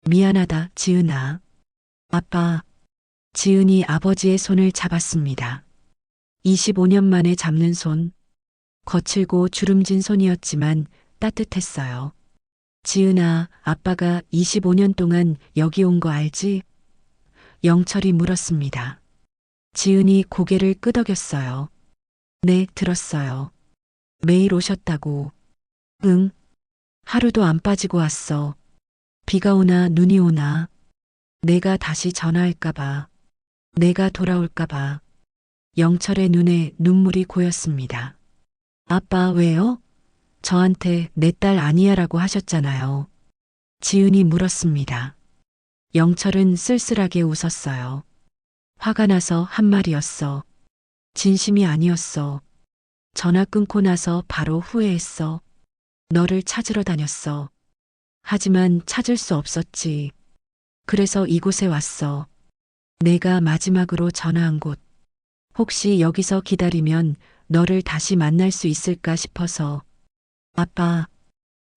미안하다, 지은아. 아빠. 지은이 아버지의 손을 잡았습니다. 25년 만에 잡는 손. 거칠고 주름진 손이었지만 따뜻했어요. 지은아, 아빠가 25년 동안 여기 온 거 알지? 영철이 물었습니다. 지은이 고개를 끄덕였어요. 네, 들었어요. 매일 오셨다고. 응. 하루도 안 빠지고 왔어. 비가 오나 눈이 오나. 내가 다시 전화할까봐. 내가 돌아올까봐. 영철의 눈에 눈물이 고였습니다. 아빠, 왜요? 저한테 내 딸 아니야라고 하셨잖아요. 지은이 물었습니다. 영철은 쓸쓸하게 웃었어요. 화가 나서 한 말이었어. 진심이 아니었어. 전화 끊고 나서 바로 후회했어. 너를 찾으러 다녔어. 하지만 찾을 수 없었지. 그래서 이곳에 왔어. 내가 마지막으로 전화한 곳. 혹시 여기서 기다리면 너를 다시 만날 수 있을까 싶어서. 아빠.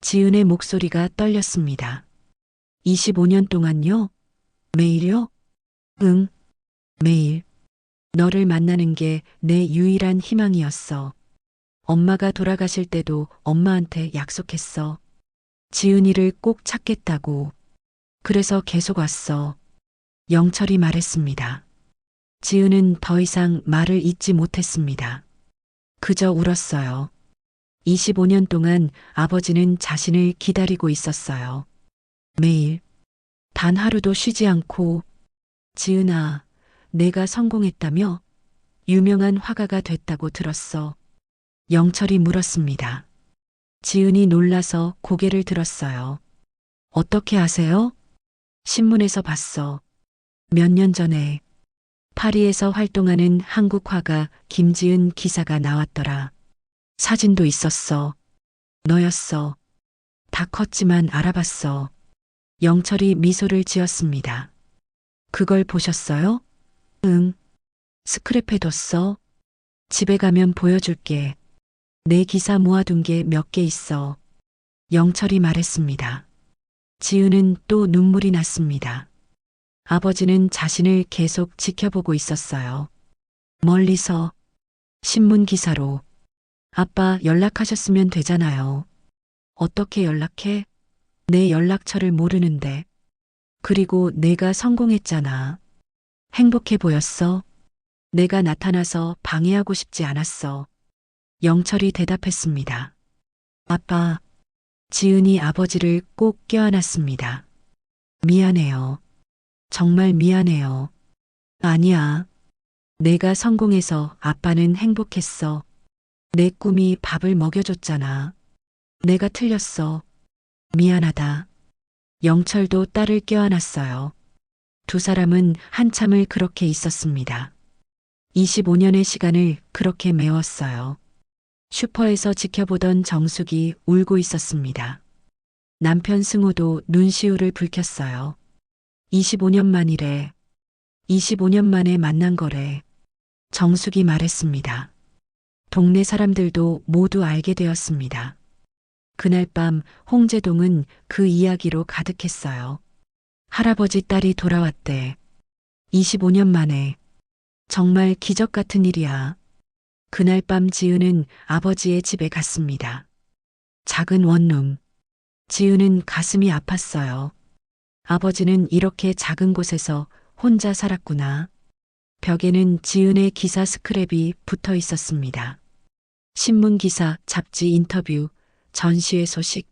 지은의 목소리가 떨렸습니다. 25년 동안요? 매일요? 응, 매일. 너를 만나는 게 내 유일한 희망이었어. 엄마가 돌아가실 때도 엄마한테 약속했어. 지은이를 꼭 찾겠다고. 그래서 계속 왔어. 영철이 말했습니다. 지은은 더 이상 말을 잇지 못했습니다. 그저 울었어요. 25년 동안 아버지는 자신을 기다리고 있었어요. 매일. 단 하루도 쉬지 않고. 지은아, 내가 성공했다며? 유명한 화가가 됐다고 들었어. 영철이 물었습니다. 지은이 놀라서 고개를 들었어요. 어떻게 아세요? 신문에서 봤어. 몇 년 전에 파리에서 활동하는 한국 화가 김지은 기사가 나왔더라. 사진도 있었어. 너였어. 다 컸지만 알아봤어. 영철이 미소를 지었습니다. 그걸 보셨어요? 응. 스크랩해뒀어. 집에 가면 보여줄게. 내 기사 모아둔 게 몇 개 있어. 영철이 말했습니다. 지은은 또 눈물이 났습니다. 아버지는 자신을 계속 지켜보고 있었어요. 멀리서 신문 기사로. 아빠 연락하셨으면 되잖아요. 어떻게 연락해? 내 연락처를 모르는데. 그리고 내가 성공했잖아. 행복해 보였어. 내가 나타나서 방해하고 싶지 않았어. 영철이 대답했습니다. 아빠. 지은이 아버지를 꼭 껴안았습니다. 미안해요. 정말 미안해요. 아니야. 내가 성공해서 아빠는 행복했어. 내 꿈이 밥을 먹여줬잖아. 내가 틀렸어. 미안하다. 영철도 딸을 껴안았어요. 두 사람은 한참을 그렇게 있었습니다. 25년의 시간을 그렇게 메웠어요. 슈퍼에서 지켜보던 정숙이 울고 있었습니다. 남편 승우도 눈시울을 붉혔어요. 25년 만이래. 25년 만에 만난 거래. 정숙이 말했습니다. 동네 사람들도 모두 알게 되었습니다. 그날 밤 홍제동은 그 이야기로 가득했어요. 할아버지 딸이 돌아왔대. 25년 만에. 정말 기적 같은 일이야. 그날 밤 지은은 아버지의 집에 갔습니다. 작은 원룸. 지은은 가슴이 아팠어요. 아버지는 이렇게 작은 곳에서 혼자 살았구나. 벽에는 지은의 기사 스크랩이 붙어 있었습니다. 신문 기사, 잡지 인터뷰, 전시회 소식.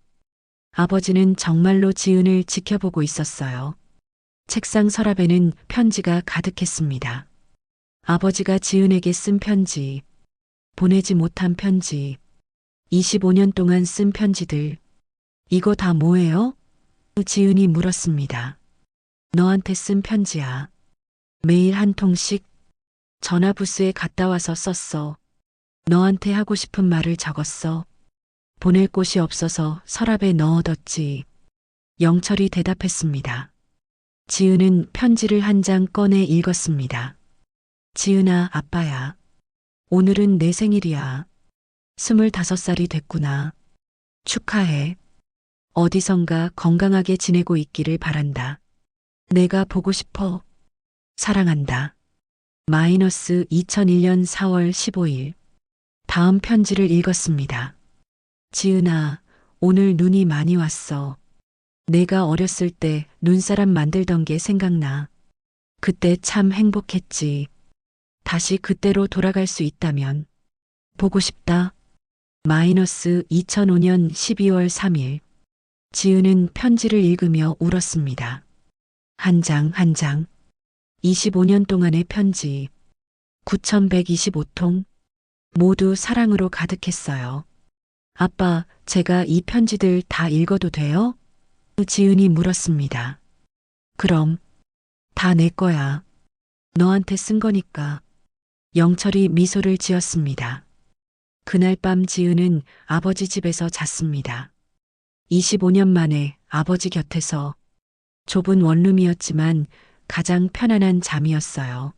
아버지는 정말로 지은을 지켜보고 있었어요. 책상 서랍에는 편지가 가득했습니다. 아버지가 지은에게 쓴 편지, 보내지 못한 편지, 25년 동안 쓴 편지들. 이거 다 뭐예요? 지은이 물었습니다. 너한테 쓴 편지야. 매일 한 통씩 전화부스에 갔다 와서 썼어. 너한테 하고 싶은 말을 적었어. 보낼 곳이 없어서 서랍에 넣어뒀지. 영철이 대답했습니다. 지은은 편지를 한 장 꺼내 읽었습니다. 지은아, 아빠야. 오늘은 내 생일이야. 25살이 됐구나. 축하해. 어디선가 건강하게 지내고 있기를 바란다. 내가 보고 싶어. 사랑한다. 마이너스 2001년 4월 15일. 다음 편지를 읽었습니다. 지은아, 오늘 눈이 많이 왔어. 내가 어렸을 때 눈사람 만들던 게 생각나. 그때 참 행복했지. 다시 그때로 돌아갈 수 있다면. 보고 싶다. 마이너스 2005년 12월 3일. 지은은 편지를 읽으며 울었습니다. 한 장 한 장. 25년 동안의 편지. 9125통. 모두 사랑으로 가득했어요. 아빠, 제가 이 편지들 다 읽어도 돼요? 지은이 물었습니다. 그럼. 다 내 거야. 너한테 쓴 거니까. 영철이 미소를 지었습니다. 그날 밤 지은은 아버지 집에서 잤습니다. 25년 만에 아버지 곁에서. 좁은 원룸이었지만 가장 편안한 잠이었어요.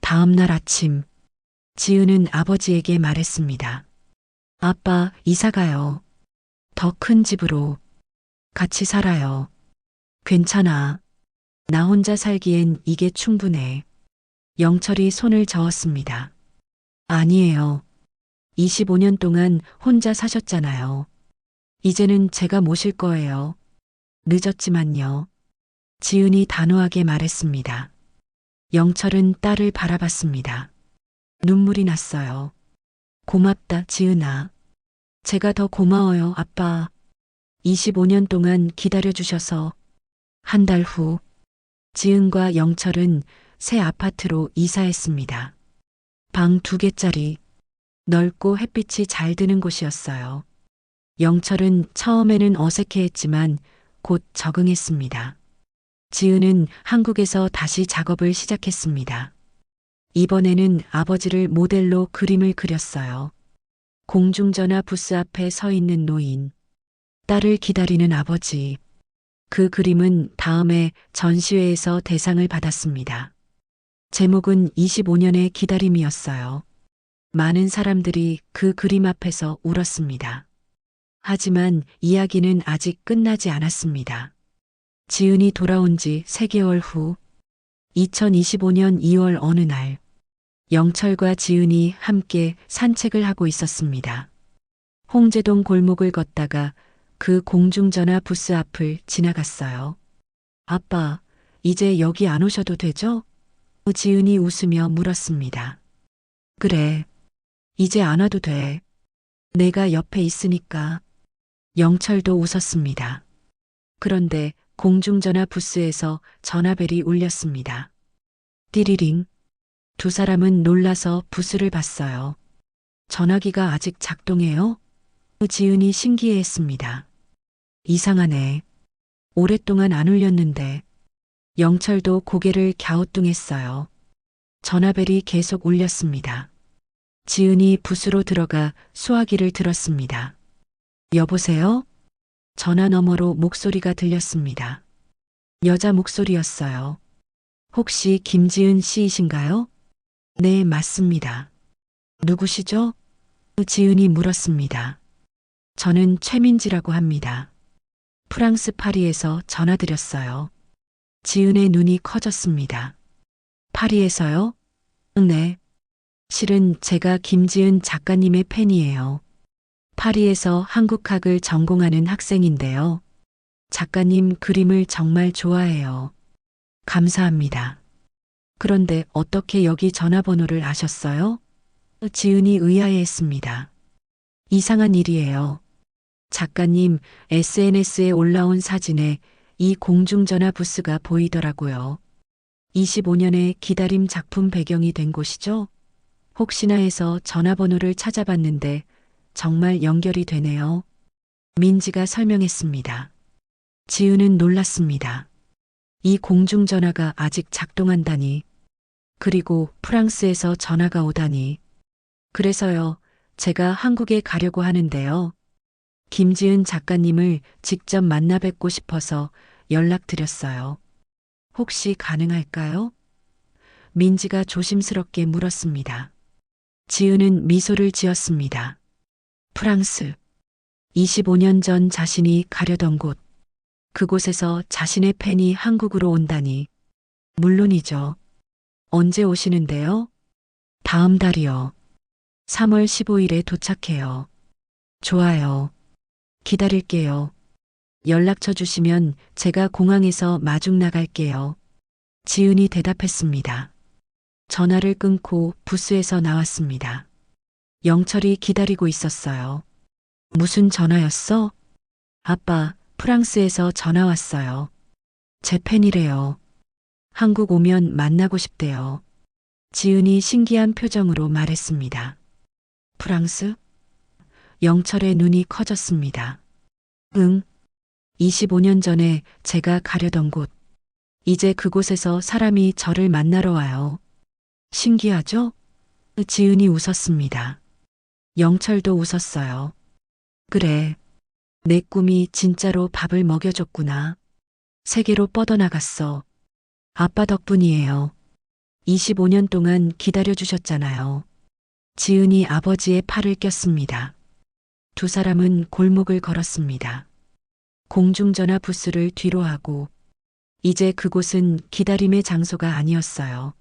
다음 날 아침, 지은은 아버지에게 말했습니다. 아빠, 이사 가요. 더 큰 집으로. 같이 살아요. 괜찮아. 나 혼자 살기엔 이게 충분해. 영철이 손을 저었습니다. 아니에요. 25년 동안 혼자 사셨잖아요. 이제는 제가 모실 거예요. 늦었지만요. 지은이 단호하게 말했습니다. 영철은 딸을 바라봤습니다. 눈물이 났어요. 고맙다, 지은아. 제가 더 고마워요, 아빠. 25년 동안 기다려주셔서. 한 달 후, 지은과 영철은 새 아파트로 이사했습니다. 방 2개짜리, 넓고 햇빛이 잘 드는 곳이었어요. 영철은 처음에는 어색해했지만 곧 적응했습니다. 지은은 한국에서 다시 작업을 시작했습니다. 이번에는 아버지를 모델로 그림을 그렸어요. 공중전화 부스 앞에 서 있는 노인, 딸을 기다리는 아버지. 그 그림은 다음해 전시회에서 대상을 받았습니다. 제목은 25년의 기다림이었어요. 많은 사람들이 그 그림 앞에서 울었습니다. 하지만 이야기는 아직 끝나지 않았습니다. 지은이 돌아온 지 3개월 후, 2025년 2월 어느 날, 영철과 지은이 함께 산책을 하고 있었습니다. 홍제동 골목을 걷다가 그 공중전화 부스 앞을 지나갔어요. 아빠, 이제 여기 안 오셔도 되죠? 지은이 웃으며 물었습니다. 그래, 이제 안 와도 돼. 내가 옆에 있으니까. 영철도 웃었습니다. 그런데 공중전화 부스에서 전화벨이 울렸습니다. 띠리링. 두 사람은 놀라서 부스를 봤어요. 전화기가 아직 작동해요? 지은이 신기해했습니다. 이상하네. 오랫동안 안 울렸는데. 영철도 고개를 갸우뚱했어요. 전화벨이 계속 울렸습니다. 지은이 부스로 들어가 수화기를 들었습니다. 여보세요? 전화 너머로 목소리가 들렸습니다. 여자 목소리였어요. 혹시 김지은 씨이신가요? 네, 맞습니다. 누구시죠? 지은이 물었습니다. 저는 최민지라고 합니다. 프랑스 파리에서 전화드렸어요. 지은의 눈이 커졌습니다. 파리에서요? 네. 실은 제가 김지은 작가님의 팬이에요. 파리에서 한국학을 전공하는 학생인데요. 작가님 그림을 정말 좋아해요. 감사합니다. 그런데 어떻게 여기 전화번호를 아셨어요? 지은이 의아해했습니다. 이상한 일이에요. 작가님 SNS에 올라온 사진에 이 공중전화 부스가 보이더라고요. 25년의 기다림 작품 배경이 된 곳이죠? 혹시나 해서 전화번호를 찾아봤는데 정말 연결이 되네요. 민지가 설명했습니다. 지은은 놀랐습니다. 이 공중전화가 아직 작동한다니. 그리고 프랑스에서 전화가 오다니. 그래서요, 제가 한국에 가려고 하는데요. 김지은 작가님을 직접 만나 뵙고 싶어서 연락드렸어요. 혹시 가능할까요? 민지가 조심스럽게 물었습니다. 지은은 미소를 지었습니다. 프랑스. 25년 전 자신이 가려던 곳. 그곳에서 자신의 팬이 한국으로 온다니. 물론이죠. 언제 오시는데요? 다음 달이요. 3월 15일에 도착해요. 좋아요. 기다릴게요. 연락처 주시면 제가 공항에서 마중 나갈게요. 지은이 대답했습니다. 전화를 끊고 부스에서 나왔습니다. 영철이 기다리고 있었어요. 무슨 전화였어? 아빠, 프랑스에서 전화 왔어요. 제 팬이래요. 한국 오면 만나고 싶대요. 지은이 신기한 표정으로 말했습니다. 프랑스? 영철의 눈이 커졌습니다. 응. 25년 전에 제가 가려던 곳. 이제 그곳에서 사람이 저를 만나러 와요. 신기하죠? 지은이 웃었습니다. 영철도 웃었어요. 그래. 내 꿈이 진짜로 밥을 먹여줬구나. 세계로 뻗어나갔어. 아빠 덕분이에요. 25년 동안 기다려주셨잖아요. 지은이 아버지의 팔을 꼈습니다. 두 사람은 골목을 걸었습니다. 공중전화 부스를 뒤로 하고 이제 그곳은 기다림의 장소가 아니었어요.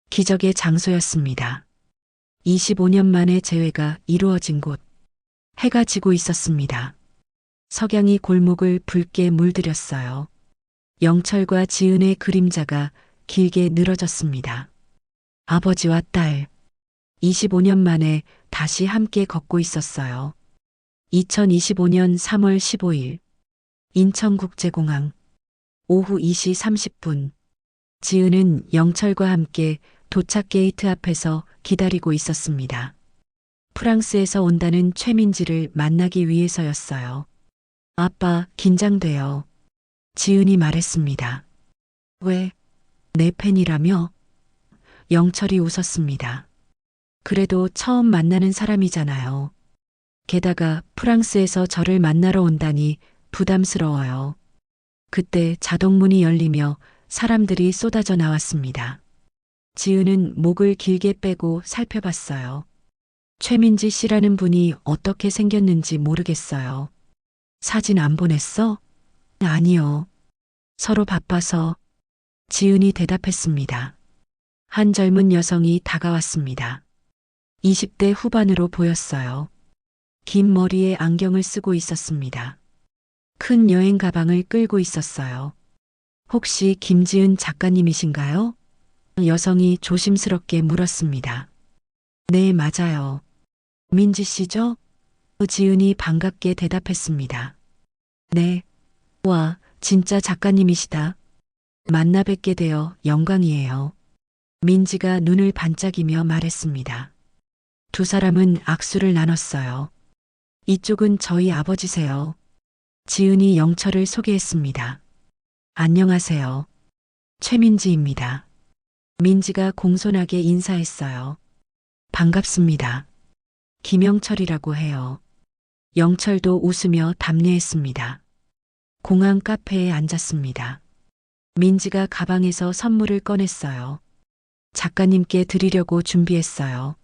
기적의 장소였습니다. 25년 만에 재회가 이루어진 곳. 해가 지고 있었습니다. 석양이 골목을 붉게 물들였어요. 영철과 지은의 그림자가 길게 늘어졌습니다. 아버지와 딸. 25년 만에 다시 함께 걷고 있었어요. 2025년 3월 15일. 인천국제공항. 오후 2시 30분. 지은은 영철과 함께 도착 게이트 앞에서 기다리고 있었습니다. 프랑스에서 온다는 최민지를 만나기 위해서였어요. 아빠, 긴장돼요. 지은이 말했습니다. 왜? 내 팬이라며? 영철이 웃었습니다. 그래도 처음 만나는 사람이잖아요. 게다가 프랑스에서 저를 만나러 온다니 부담스러워요. 그때 자동문이 열리며 사람들이 쏟아져 나왔습니다. 지은은 목을 길게 빼고 살펴봤어요. 최민지 씨라는 분이 어떻게 생겼는지 모르겠어요. 사진 안 보냈어? 아니요. 서로 바빠서. 지은이 대답했습니다. 한 젊은 여성이 다가왔습니다. 20대 후반으로 보였어요. 긴 머리에 안경을 쓰고 있었습니다. 큰 여행 가방을 끌고 있었어요. 혹시 김지은 작가님이신가요? 여성이 조심스럽게 물었습니다. 네, 맞아요. 민지 씨죠? 지은이 반갑게 대답했습니다. 네. 와, 진짜 작가님이시다. 만나 뵙게 되어 영광이에요. 민지가 눈을 반짝이며 말했습니다. 두 사람은 악수를 나눴어요. 이쪽은 저희 아버지세요. 지은이 영철을 소개했습니다. 안녕하세요. 최민지입니다. 민지가 공손하게 인사했어요. 반갑습니다. 김영철이라고 해요. 영철도 웃으며 답례했습니다. 공항 카페에 앉았습니다. 민지가 가방에서 선물을 꺼냈어요. 작가님께 드리려고 준비했어요.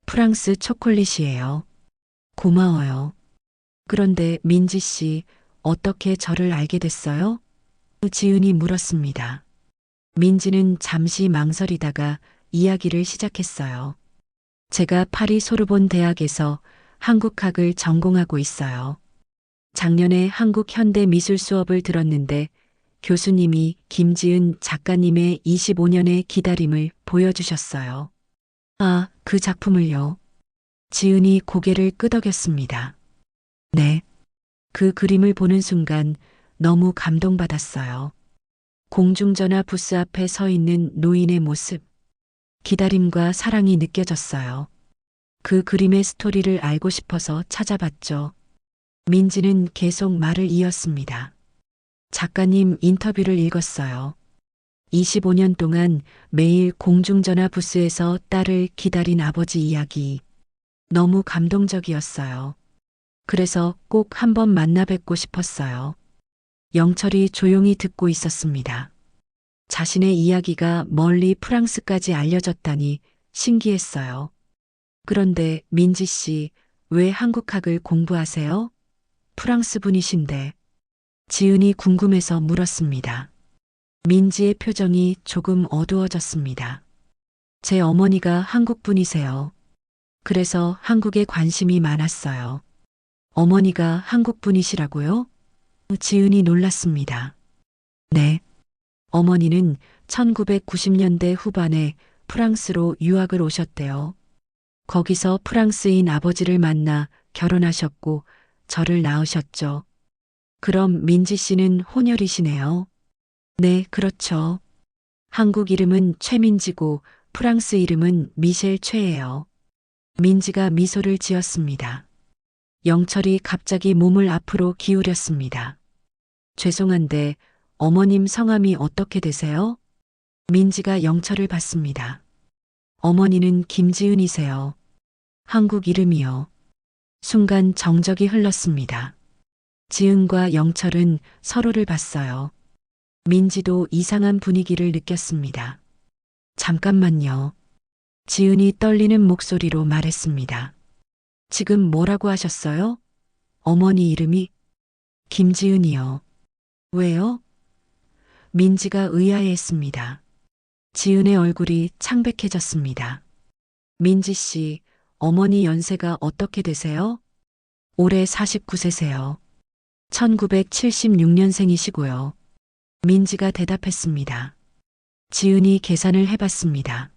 프랑스 초콜릿이에요. 고마워요. 그런데 민지 씨, 어떻게 저를 알게 됐어요? 지은이 물었습니다. 민지는 잠시 망설이다가 이야기를 시작했어요. 제가 파리 소르본 대학에서 한국학을 전공하고 있어요. 작년에 한국 현대 미술 수업을 들었는데 교수님이 김지은 작가님의 25년의 기다림을 보여주셨어요. 아, 그 작품을요? 지은이 고개를 끄덕였습니다. 네. 그 그림을 보는 순간 너무 감동받았어요. 공중전화 부스 앞에 서 있는 노인의 모습, 기다림과 사랑이 느껴졌어요. 그 그림의 스토리를 알고 싶어서 찾아봤죠. 민지는 계속 말을 이었습니다. 작가님 인터뷰를 읽었어요. 25년 동안 매일 공중전화 부스에서 딸을 기다린 아버지 이야기. 너무 감동적이었어요. 그래서 꼭 한번 만나 뵙고 싶었어요. 영철이 조용히 듣고 있었습니다. 자신의 이야기가 멀리 프랑스까지 알려졌다니 신기했어요. 그런데 민지 씨, 왜 한국학을 공부하세요? 프랑스 분이신데. 지은이 궁금해서 물었습니다. 민지의 표정이 조금 어두워졌습니다. 제 어머니가 한국 분이세요. 그래서 한국에 관심이 많았어요. 어머니가 한국 분이시라고요? 지은이 놀랐습니다. 네. 어머니는 1990년대 후반에 프랑스로 유학을 오셨대요. 거기서 프랑스인 아버지를 만나 결혼하셨고 저를 낳으셨죠. 그럼 민지 씨는 혼혈이시네요. 네, 그렇죠. 한국 이름은 최민지고 프랑스 이름은 미셸 최예요. 민지가 미소를 지었습니다. 영철이 갑자기 몸을 앞으로 기울였습니다. 죄송한데 어머님 성함이 어떻게 되세요? 민지가 영철을 봤습니다. 어머니는 김지은이세요. 한국 이름이요. 순간 정적이 흘렀습니다. 지은과 영철은 서로를 봤어요. 민지도 이상한 분위기를 느꼈습니다. 잠깐만요. 지은이 떨리는 목소리로 말했습니다. 지금 뭐라고 하셨어요? 어머니 이름이? 김지은이요. 왜요? 민지가 의아해했습니다. 지은의 얼굴이 창백해졌습니다. 민지 씨, 어머니 연세가 어떻게 되세요? 올해 49세세요. 1976년생이시고요. 민지가 대답했습니다. 지은이 계산을 해봤습니다.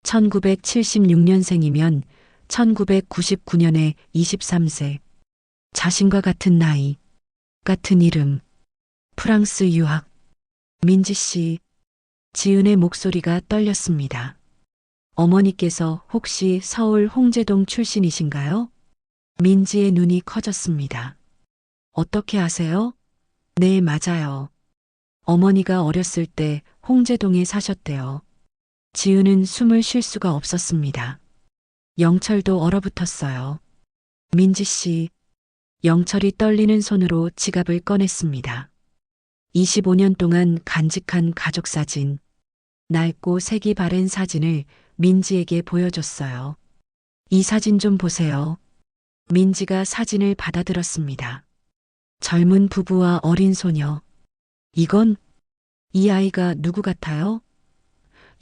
1976년생이면 1999년에 23세. 자신과 같은 나이, 같은 이름, 프랑스 유학. 민지 씨, 지은의 목소리가 떨렸습니다. 어머니께서 혹시 서울 홍제동 출신이신가요? 민지의 눈이 커졌습니다. 어떻게 아세요? 네, 맞아요. 어머니가 어렸을 때 홍제동에 사셨대요. 지은은 숨을 쉴 수가 없었습니다. 영철도 얼어붙었어요. 민지 씨, 영철이 떨리는 손으로 지갑을 꺼냈습니다. 25년 동안 간직한 가족 사진, 낡고 색이 바랜 사진을 민지에게 보여줬어요. 이 사진 좀 보세요. 민지가 사진을 받아들었습니다. 젊은 부부와 어린 소녀. 이건? 이 아이가 누구 같아요?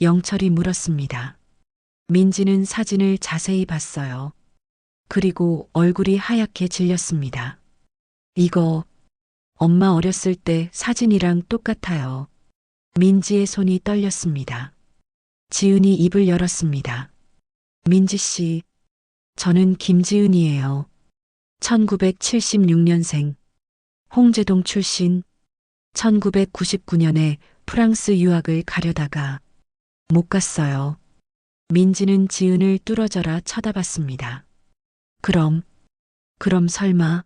영철이 물었습니다. 민지는 사진을 자세히 봤어요. 그리고 얼굴이 하얗게 질렸습니다. 이거 엄마 어렸을 때 사진이랑 똑같아요. 민지의 손이 떨렸습니다. 지은이 입을 열었습니다. 민지 씨, 저는 김지은이에요. 1976년생, 홍제동 출신, 1999년에 프랑스 유학을 가려다가 못 갔어요. 민지는 지은을 뚫어져라 쳐다봤습니다. 그럼 설마?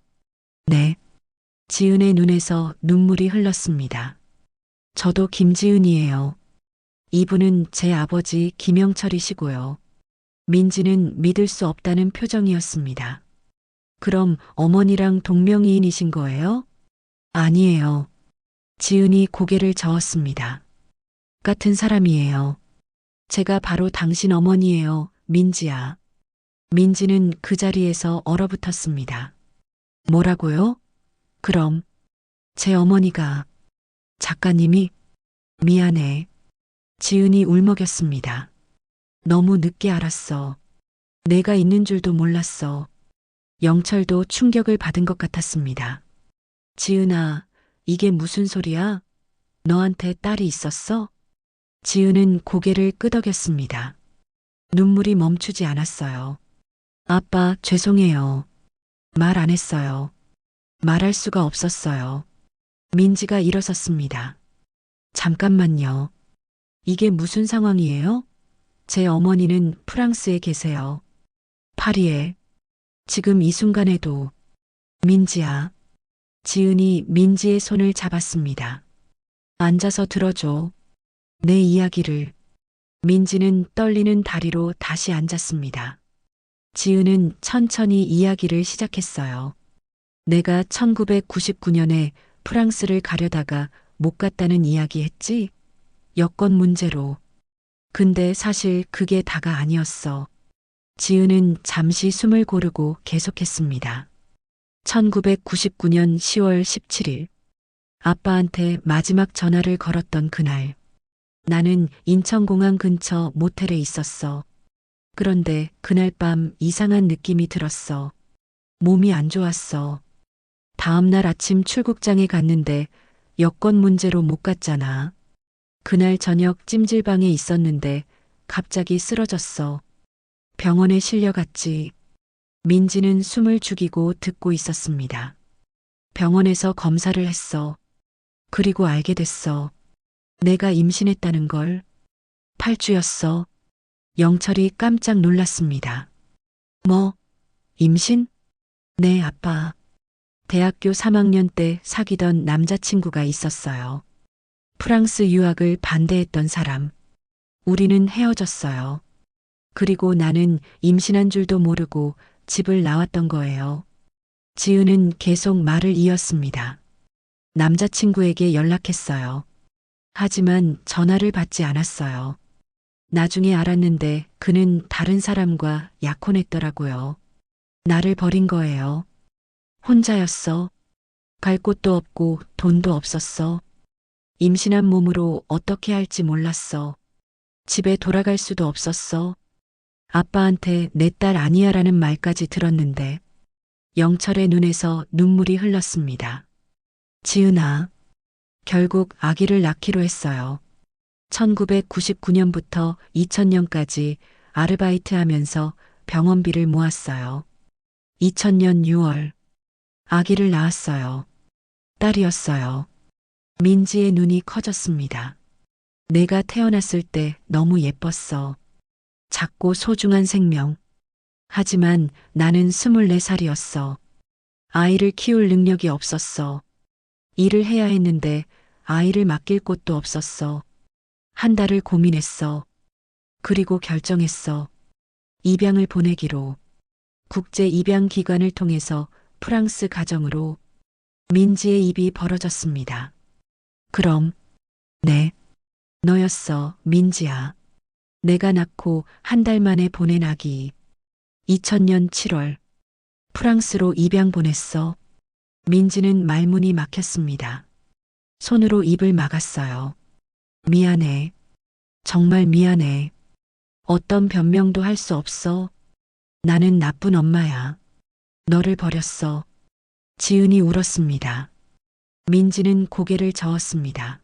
네. 지은의 눈에서 눈물이 흘렀습니다. 저도 김지은이에요. 이분은 제 아버지 김영철이시고요. 민지는 믿을 수 없다는 표정이었습니다. 그럼 어머니랑 동명이인이신 거예요? 아니에요. 지은이 고개를 저었습니다. 같은 사람이에요. 제가 바로 당신 어머니예요, 민지야. 민지는 그 자리에서 얼어붙었습니다. 뭐라고요? 그럼 제 어머니가 작가님이 미안해. 지은이 울먹였습니다. 너무 늦게 알았어. 내가 있는 줄도 몰랐어. 영철도 충격을 받은 것 같았습니다. 지은아, 이게 무슨 소리야? 너한테 딸이 있었어? 지은은 고개를 끄덕였습니다. 눈물이 멈추지 않았어요. 아빠, 죄송해요. 말 안 했어요. 말할 수가 없었어요. 민지가 일어섰습니다. 잠깐만요. 이게 무슨 상황이에요? 제 어머니는 프랑스에 계세요. 파리에. 지금 이 순간에도. 민지야. 지은이 민지의 손을 잡았습니다. 앉아서 들어줘. 내 이야기를. 민지는 떨리는 다리로 다시 앉았습니다. 지은은 천천히 이야기를 시작했어요. 내가 1999년에 프랑스를 가려다가 못 갔다는 이야기 했지? 여권 문제로. 근데 사실 그게 다가 아니었어. 지은은 잠시 숨을 고르고 계속했습니다. 1999년 10월 17일. 아빠한테 마지막 전화를 걸었던 그날. 나는 인천공항 근처 모텔에 있었어. 그런데 그날 밤 이상한 느낌이 들었어. 몸이 안 좋았어. 다음날 아침 출국장에 갔는데 여권 문제로 못 갔잖아. 그날 저녁 찜질방에 있었는데 갑자기 쓰러졌어. 병원에 실려갔지. 민지는 숨을 죽이고 듣고 있었습니다. 병원에서 검사를 했어. 그리고 알게 됐어. 내가 임신했다는 걸. 8주였어. 영철이 깜짝 놀랐습니다. 뭐? 임신? 네, 아빠. 대학교 3학년 때 사귀던 남자친구가 있었어요. 프랑스 유학을 반대했던 사람. 우리는 헤어졌어요. 그리고 나는 임신한 줄도 모르고 집을 나왔던 거예요. 지은은 계속 말을 이었습니다. 남자친구에게 연락했어요. 하지만 전화를 받지 않았어요. 나중에 알았는데 그는 다른 사람과 약혼했더라고요. 나를 버린 거예요. 혼자였어. 갈 곳도 없고 돈도 없었어. 임신한 몸으로 어떻게 할지 몰랐어. 집에 돌아갈 수도 없었어. 아빠한테 내 딸 아니야라는 말까지 들었는데 영철의 눈에서 눈물이 흘렀습니다. 지은아, 결국 아기를 낳기로 했어요. 1999년부터 2000년까지 아르바이트 하면서 병원비를 모았어요. 2000년 6월, 아기를 낳았어요. 딸이었어요. 민지의 눈이 커졌습니다. 내가 태어났을 때 너무 예뻤어. 작고 소중한 생명. 하지만 나는 24살이었어. 아이를 키울 능력이 없었어. 일을 해야 했는데 아이를 맡길 곳도 없었어. 한 달을 고민했어. 그리고 결정했어. 입양을 보내기로. 국제 입양 기관을 통해서 프랑스 가정으로. 민지의 입이 벌어졌습니다. 그럼, 네, 너였어, 민지야. 내가 낳고 한 달 만에 보낸 아기. 2000년 7월, 프랑스로 입양 보냈어. 민지는 말문이 막혔습니다. 손으로 입을 막았어요. 미안해. 정말 미안해. 어떤 변명도 할 수 없어. 나는 나쁜 엄마야. 너를 버렸어. 지은이 울었습니다. 민지는 고개를 저었습니다.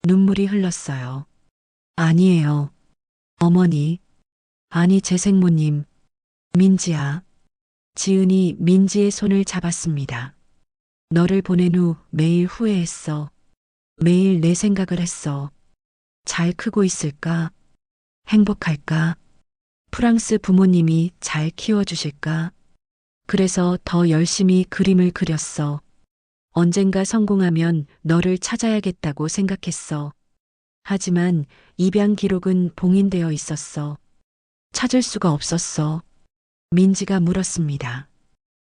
눈물이 흘렀어요. 아니에요. 어머니. 아니, 제 생모님. 민지야. 지은이 민지의 손을 잡았습니다. 너를 보낸 후 매일 후회했어. 매일 내 생각을 했어. 잘 크고 있을까? 행복할까? 프랑스 부모님이 잘 키워주실까? 그래서 더 열심히 그림을 그렸어. 언젠가 성공하면 너를 찾아야겠다고 생각했어. 하지만 입양 기록은 봉인되어 있었어. 찾을 수가 없었어. 민지가 물었습니다.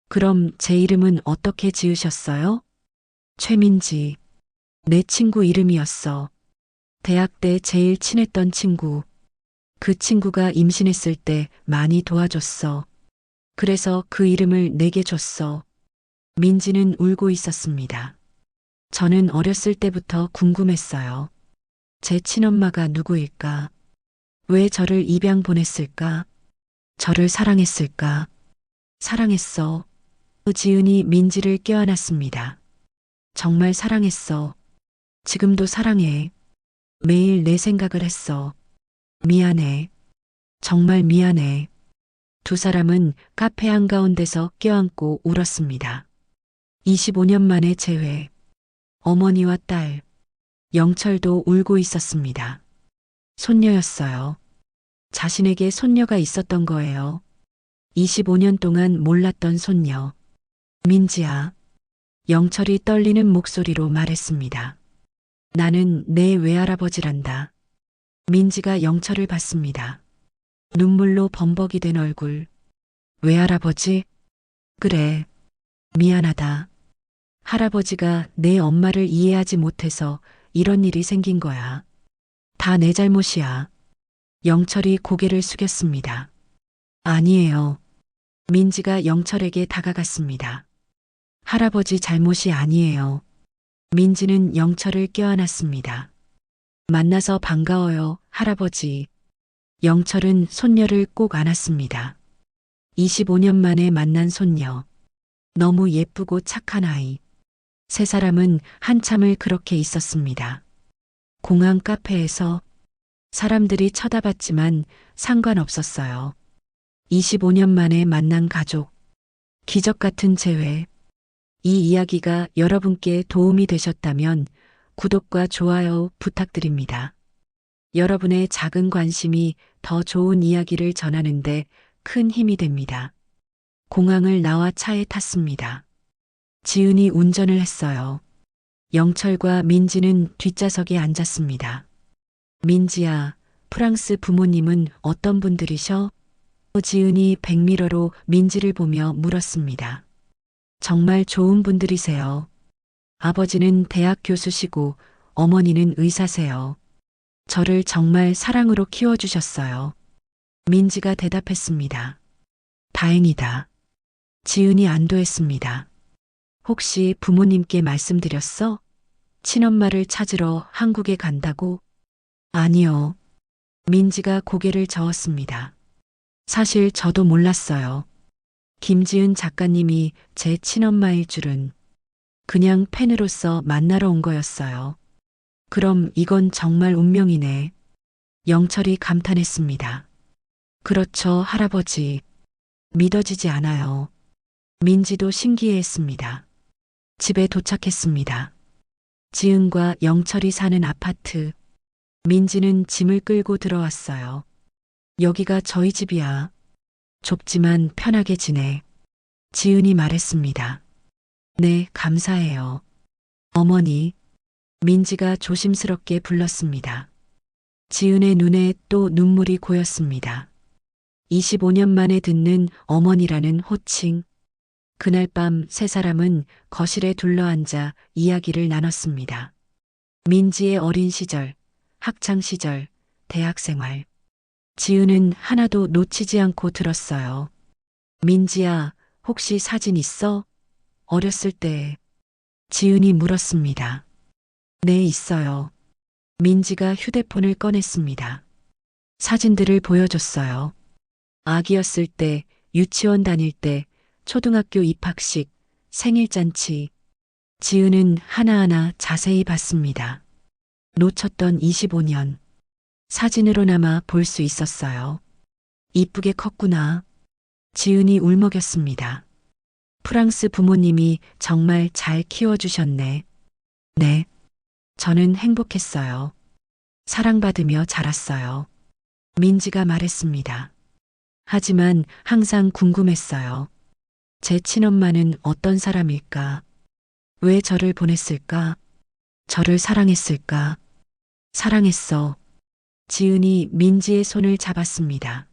그럼 제 이름은 어떻게 지으셨어요? 최민지. 내 친구 이름이었어. 대학 때 제일 친했던 친구. 그 친구가 임신했을 때 많이 도와줬어. 그래서 그 이름을 내게 줬어. 민지는 울고 있었습니다. 저는 어렸을 때부터 궁금했어요. 제 친엄마가 누구일까? 왜 저를 입양 보냈을까? 저를 사랑했을까? 사랑했어. 지은이 민지를 껴안았습니다. 정말 사랑했어. 지금도 사랑해. 매일 내 생각을 했어. 미안해. 정말 미안해. 두 사람은 카페 한가운데서 껴안고 울었습니다. 25년 만에 재회. 어머니와 딸. 영철도 울고 있었습니다. 손녀였어요. 자신에게 손녀가 있었던 거예요. 25년 동안 몰랐던 손녀. 민지야. 영철이 떨리는 목소리로 말했습니다. 나는 내 외할아버지란다. 민지가 영철을 봤습니다. 눈물로 범벅이 된 얼굴. 외할아버지? 그래. 미안하다. 할아버지가 내 엄마를 이해하지 못해서 이런 일이 생긴 거야. 다 내 잘못이야. 영철이 고개를 숙였습니다. 아니에요. 민지가 영철에게 다가갔습니다. 할아버지 잘못이 아니에요. 민지는 영철을 껴안았습니다. 만나서 반가워요, 할아버지. 영철은 손녀를 꼭 안았습니다. 25년 만에 만난 손녀. 너무 예쁘고 착한 아이. 세 사람은 한참을 그렇게 있었습니다. 공항 카페에서 사람들이 쳐다봤지만 상관없었어요. 25년 만에 만난 가족. 기적 같은 재회. 이 이야기가 여러분께 도움이 되셨다면 구독과 좋아요 부탁드립니다. 여러분의 작은 관심이 더 좋은 이야기를 전하는데 큰 힘이 됩니다. 공항을 나와 차에 탔습니다. 지은이 운전을 했어요. 영철과 민지는 뒷좌석에 앉았습니다. 민지야, 프랑스 부모님은 어떤 분들이셔? 지은이 백미러로 민지를 보며 물었습니다. 정말 좋은 분들이세요. 아버지는 대학 교수시고 어머니는 의사세요. 저를 정말 사랑으로 키워주셨어요. 민지가 대답했습니다. 다행이다. 지은이 안도했습니다. 혹시 부모님께 말씀드렸어? 친엄마를 찾으러 한국에 간다고? 아니요. 민지가 고개를 저었습니다. 사실 저도 몰랐어요. 김지은 작가님이 제 친엄마일 줄은. 그냥 팬으로서 만나러 온 거였어요. 그럼 이건 정말 운명이네. 영철이 감탄했습니다. 그렇죠, 할아버지. 믿어지지 않아요. 민지도 신기해했습니다. 집에 도착했습니다. 지은과 영철이 사는 아파트. 민지는 짐을 끌고 들어왔어요. 여기가 저희 집이야. 좁지만 편하게 지내. 지은이 말했습니다. 네, 감사해요. 어머니. 민지가 조심스럽게 불렀습니다. 지은의 눈에 또 눈물이 고였습니다. 25년 만에 듣는 어머니라는 호칭. 그날 밤 세 사람은 거실에 둘러앉아 이야기를 나눴습니다. 민지의 어린 시절, 학창 시절, 대학 생활. 지은은 하나도 놓치지 않고 들었어요. 민지야, 혹시 사진 있어? 어렸을 때. 지은이 물었습니다. 네, 있어요. 민지가 휴대폰을 꺼냈습니다. 사진들을 보여줬어요. 아기였을 때, 유치원 다닐 때, 초등학교 입학식, 생일잔치. 지은은 하나하나 자세히 봤습니다. 놓쳤던 25년. 사진으로나마 볼 수 있었어요. 이쁘게 컸구나. 지은이 울먹였습니다. 프랑스 부모님이 정말 잘 키워주셨네. 네. 저는 행복했어요. 사랑받으며 자랐어요. 민지가 말했습니다. 하지만 항상 궁금했어요. 제 친엄마는 어떤 사람일까? 왜 저를 보냈을까? 저를 사랑했을까? 사랑했어. 지은이 민지의 손을 잡았습니다.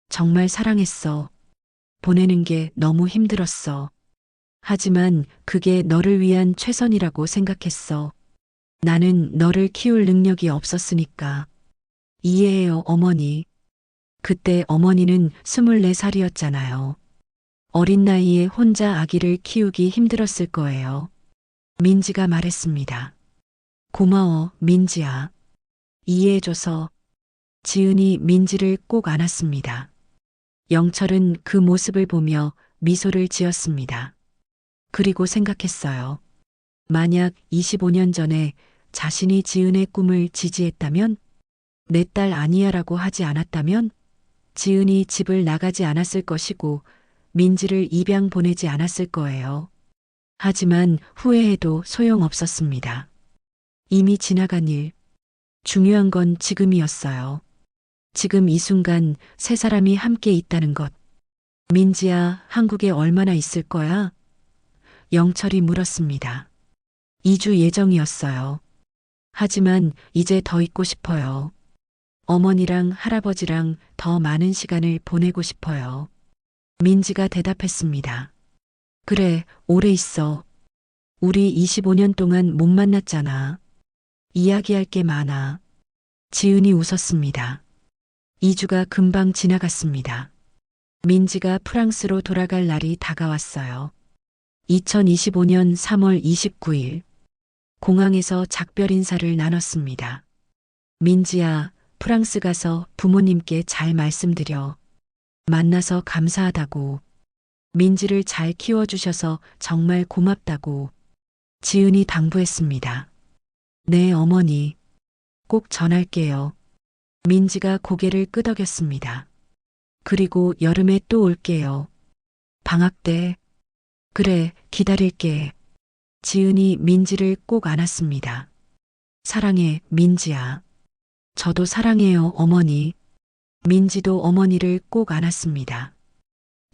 정말 사랑했어. 보내는 게 너무 힘들었어. 하지만 그게 너를 위한 최선이라고 생각했어. 나는 너를 키울 능력이 없었으니까. 이해해요, 어머니. 그때 어머니는 24살이었잖아요. 어린 나이에 혼자 아기를 키우기 힘들었을 거예요. 민지가 말했습니다. 고마워, 민지야. 이해해줘서. 지은이 민지를 꼭 안았습니다. 영철은 그 모습을 보며 미소를 지었습니다. 그리고 생각했어요. 만약 25년 전에 자신이 지은의 꿈을 지지했다면, 내 딸 아니야라고 하지 않았다면, 지은이 집을 나가지 않았을 것이고, 민지를 입양 보내지 않았을 거예요. 하지만 후회해도 소용없었습니다. 이미 지나간 일. 중요한 건 지금이었어요. 지금 이 순간 세 사람이 함께 있다는 것. 민지야, 한국에 얼마나 있을 거야? 영철이 물었습니다. 2주 예정이었어요. 하지만 이제 더 있고 싶어요. 어머니랑 할아버지랑 더 많은 시간을 보내고 싶어요. 민지가 대답했습니다. 그래, 오래 있어. 우리 25년 동안 못 만났잖아. 이야기할 게 많아. 지은이 웃었습니다. 2주가 금방 지나갔습니다. 민지가 프랑스로 돌아갈 날이 다가왔어요. 2025년 3월 29일. 공항에서 작별 인사를 나눴습니다. 민지야, 프랑스 가서 부모님께 잘 말씀드려. 만나서 감사하다고. 민지를 잘 키워주셔서 정말 고맙다고. 지은이 당부했습니다. 네, 어머니. 꼭 전할게요. 민지가 고개를 끄덕였습니다. 그리고 여름에 또 올게요. 방학 때. 그래, 기다릴게. 지은이 민지를 꼭 안았습니다. 사랑해, 민지야. 저도 사랑해요, 어머니. 민지도 어머니를 꼭 안았습니다.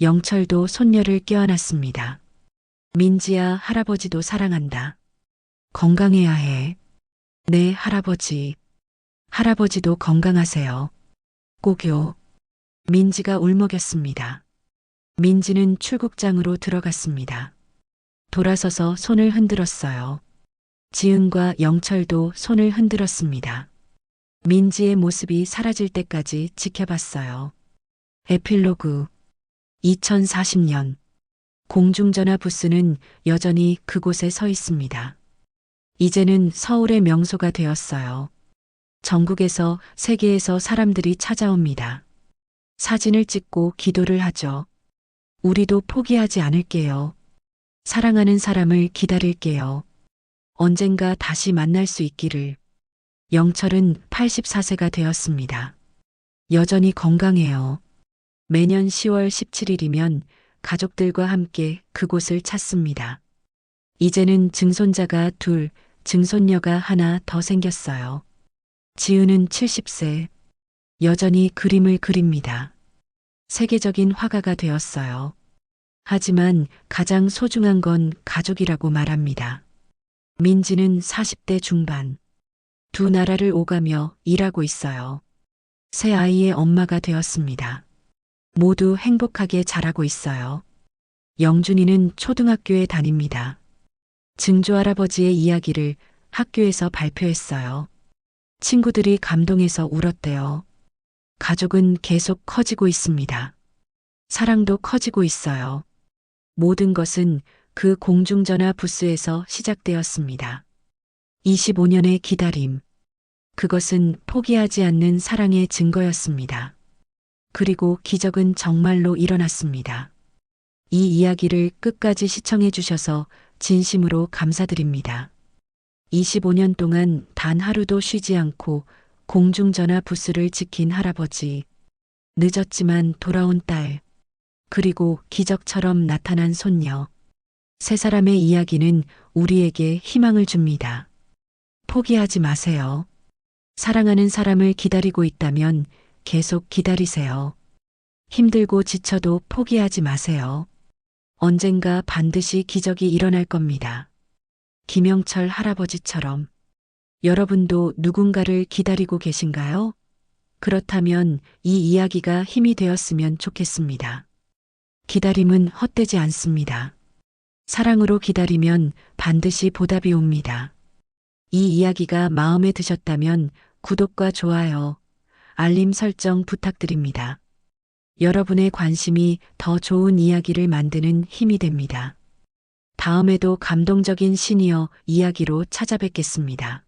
영철도 손녀를 껴안았습니다. 민지야, 할아버지도 사랑한다. 건강해야 해. 네, 할아버지. 할아버지도 건강하세요. 꼭요. 민지가 울먹였습니다. 민지는 출국장으로 들어갔습니다. 돌아서서 손을 흔들었어요. 지은과 영철도 손을 흔들었습니다. 민지의 모습이 사라질 때까지 지켜봤어요. 에필로그 2040년 공중전화 부스는 여전히 그곳에 서 있습니다. 이제는 서울의 명소가 되었어요. 전국에서 세계에서 사람들이 찾아옵니다. 사진을 찍고 기도를 하죠. 우리도 포기하지 않을게요. 사랑하는 사람을 기다릴게요. 언젠가 다시 만날 수 있기를. 영철은 84세가 되었습니다. 여전히 건강해요. 매년 10월 17일이면 가족들과 함께 그곳을 찾습니다. 이제는 증손자가 둘, 증손녀가 하나 더 생겼어요. 지은은 70세. 여전히 그림을 그립니다. 세계적인 화가가 되었어요. 하지만 가장 소중한 건 가족이라고 말합니다. 민지는 40대 중반. 두 나라를 오가며 일하고 있어요. 새 아이의 엄마가 되었습니다. 모두 행복하게 자라고 있어요. 영준이는 초등학교에 다닙니다. 증조할아버지의 이야기를 학교에서 발표했어요. 친구들이 감동해서 울었대요. 가족은 계속 커지고 있습니다. 사랑도 커지고 있어요. 모든 것은 그 공중전화 부스에서 시작되었습니다. 25년의 기다림. 그것은 포기하지 않는 사랑의 증거였습니다. 그리고 기적은 정말로 일어났습니다. 이 이야기를 끝까지 시청해 주셔서 진심으로 감사드립니다. 25년 동안 단 하루도 쉬지 않고 공중전화 부스를 지킨 할아버지. 늦었지만 돌아온 딸. 그리고 기적처럼 나타난 손녀. 세 사람의 이야기는 우리에게 희망을 줍니다. 포기하지 마세요. 사랑하는 사람을 기다리고 있다면 계속 기다리세요. 힘들고 지쳐도 포기하지 마세요. 언젠가 반드시 기적이 일어날 겁니다. 김영철 할아버지처럼. 여러분도 누군가를 기다리고 계신가요? 그렇다면 이 이야기가 힘이 되었으면 좋겠습니다. 기다림은 헛되지 않습니다. 사랑으로 기다리면 반드시 보답이 옵니다. 이 이야기가 마음에 드셨다면 구독과 좋아요, 알림 설정 부탁드립니다. 여러분의 관심이 더 좋은 이야기를 만드는 힘이 됩니다. 다음에도 감동적인 시니어 이야기로 찾아뵙겠습니다.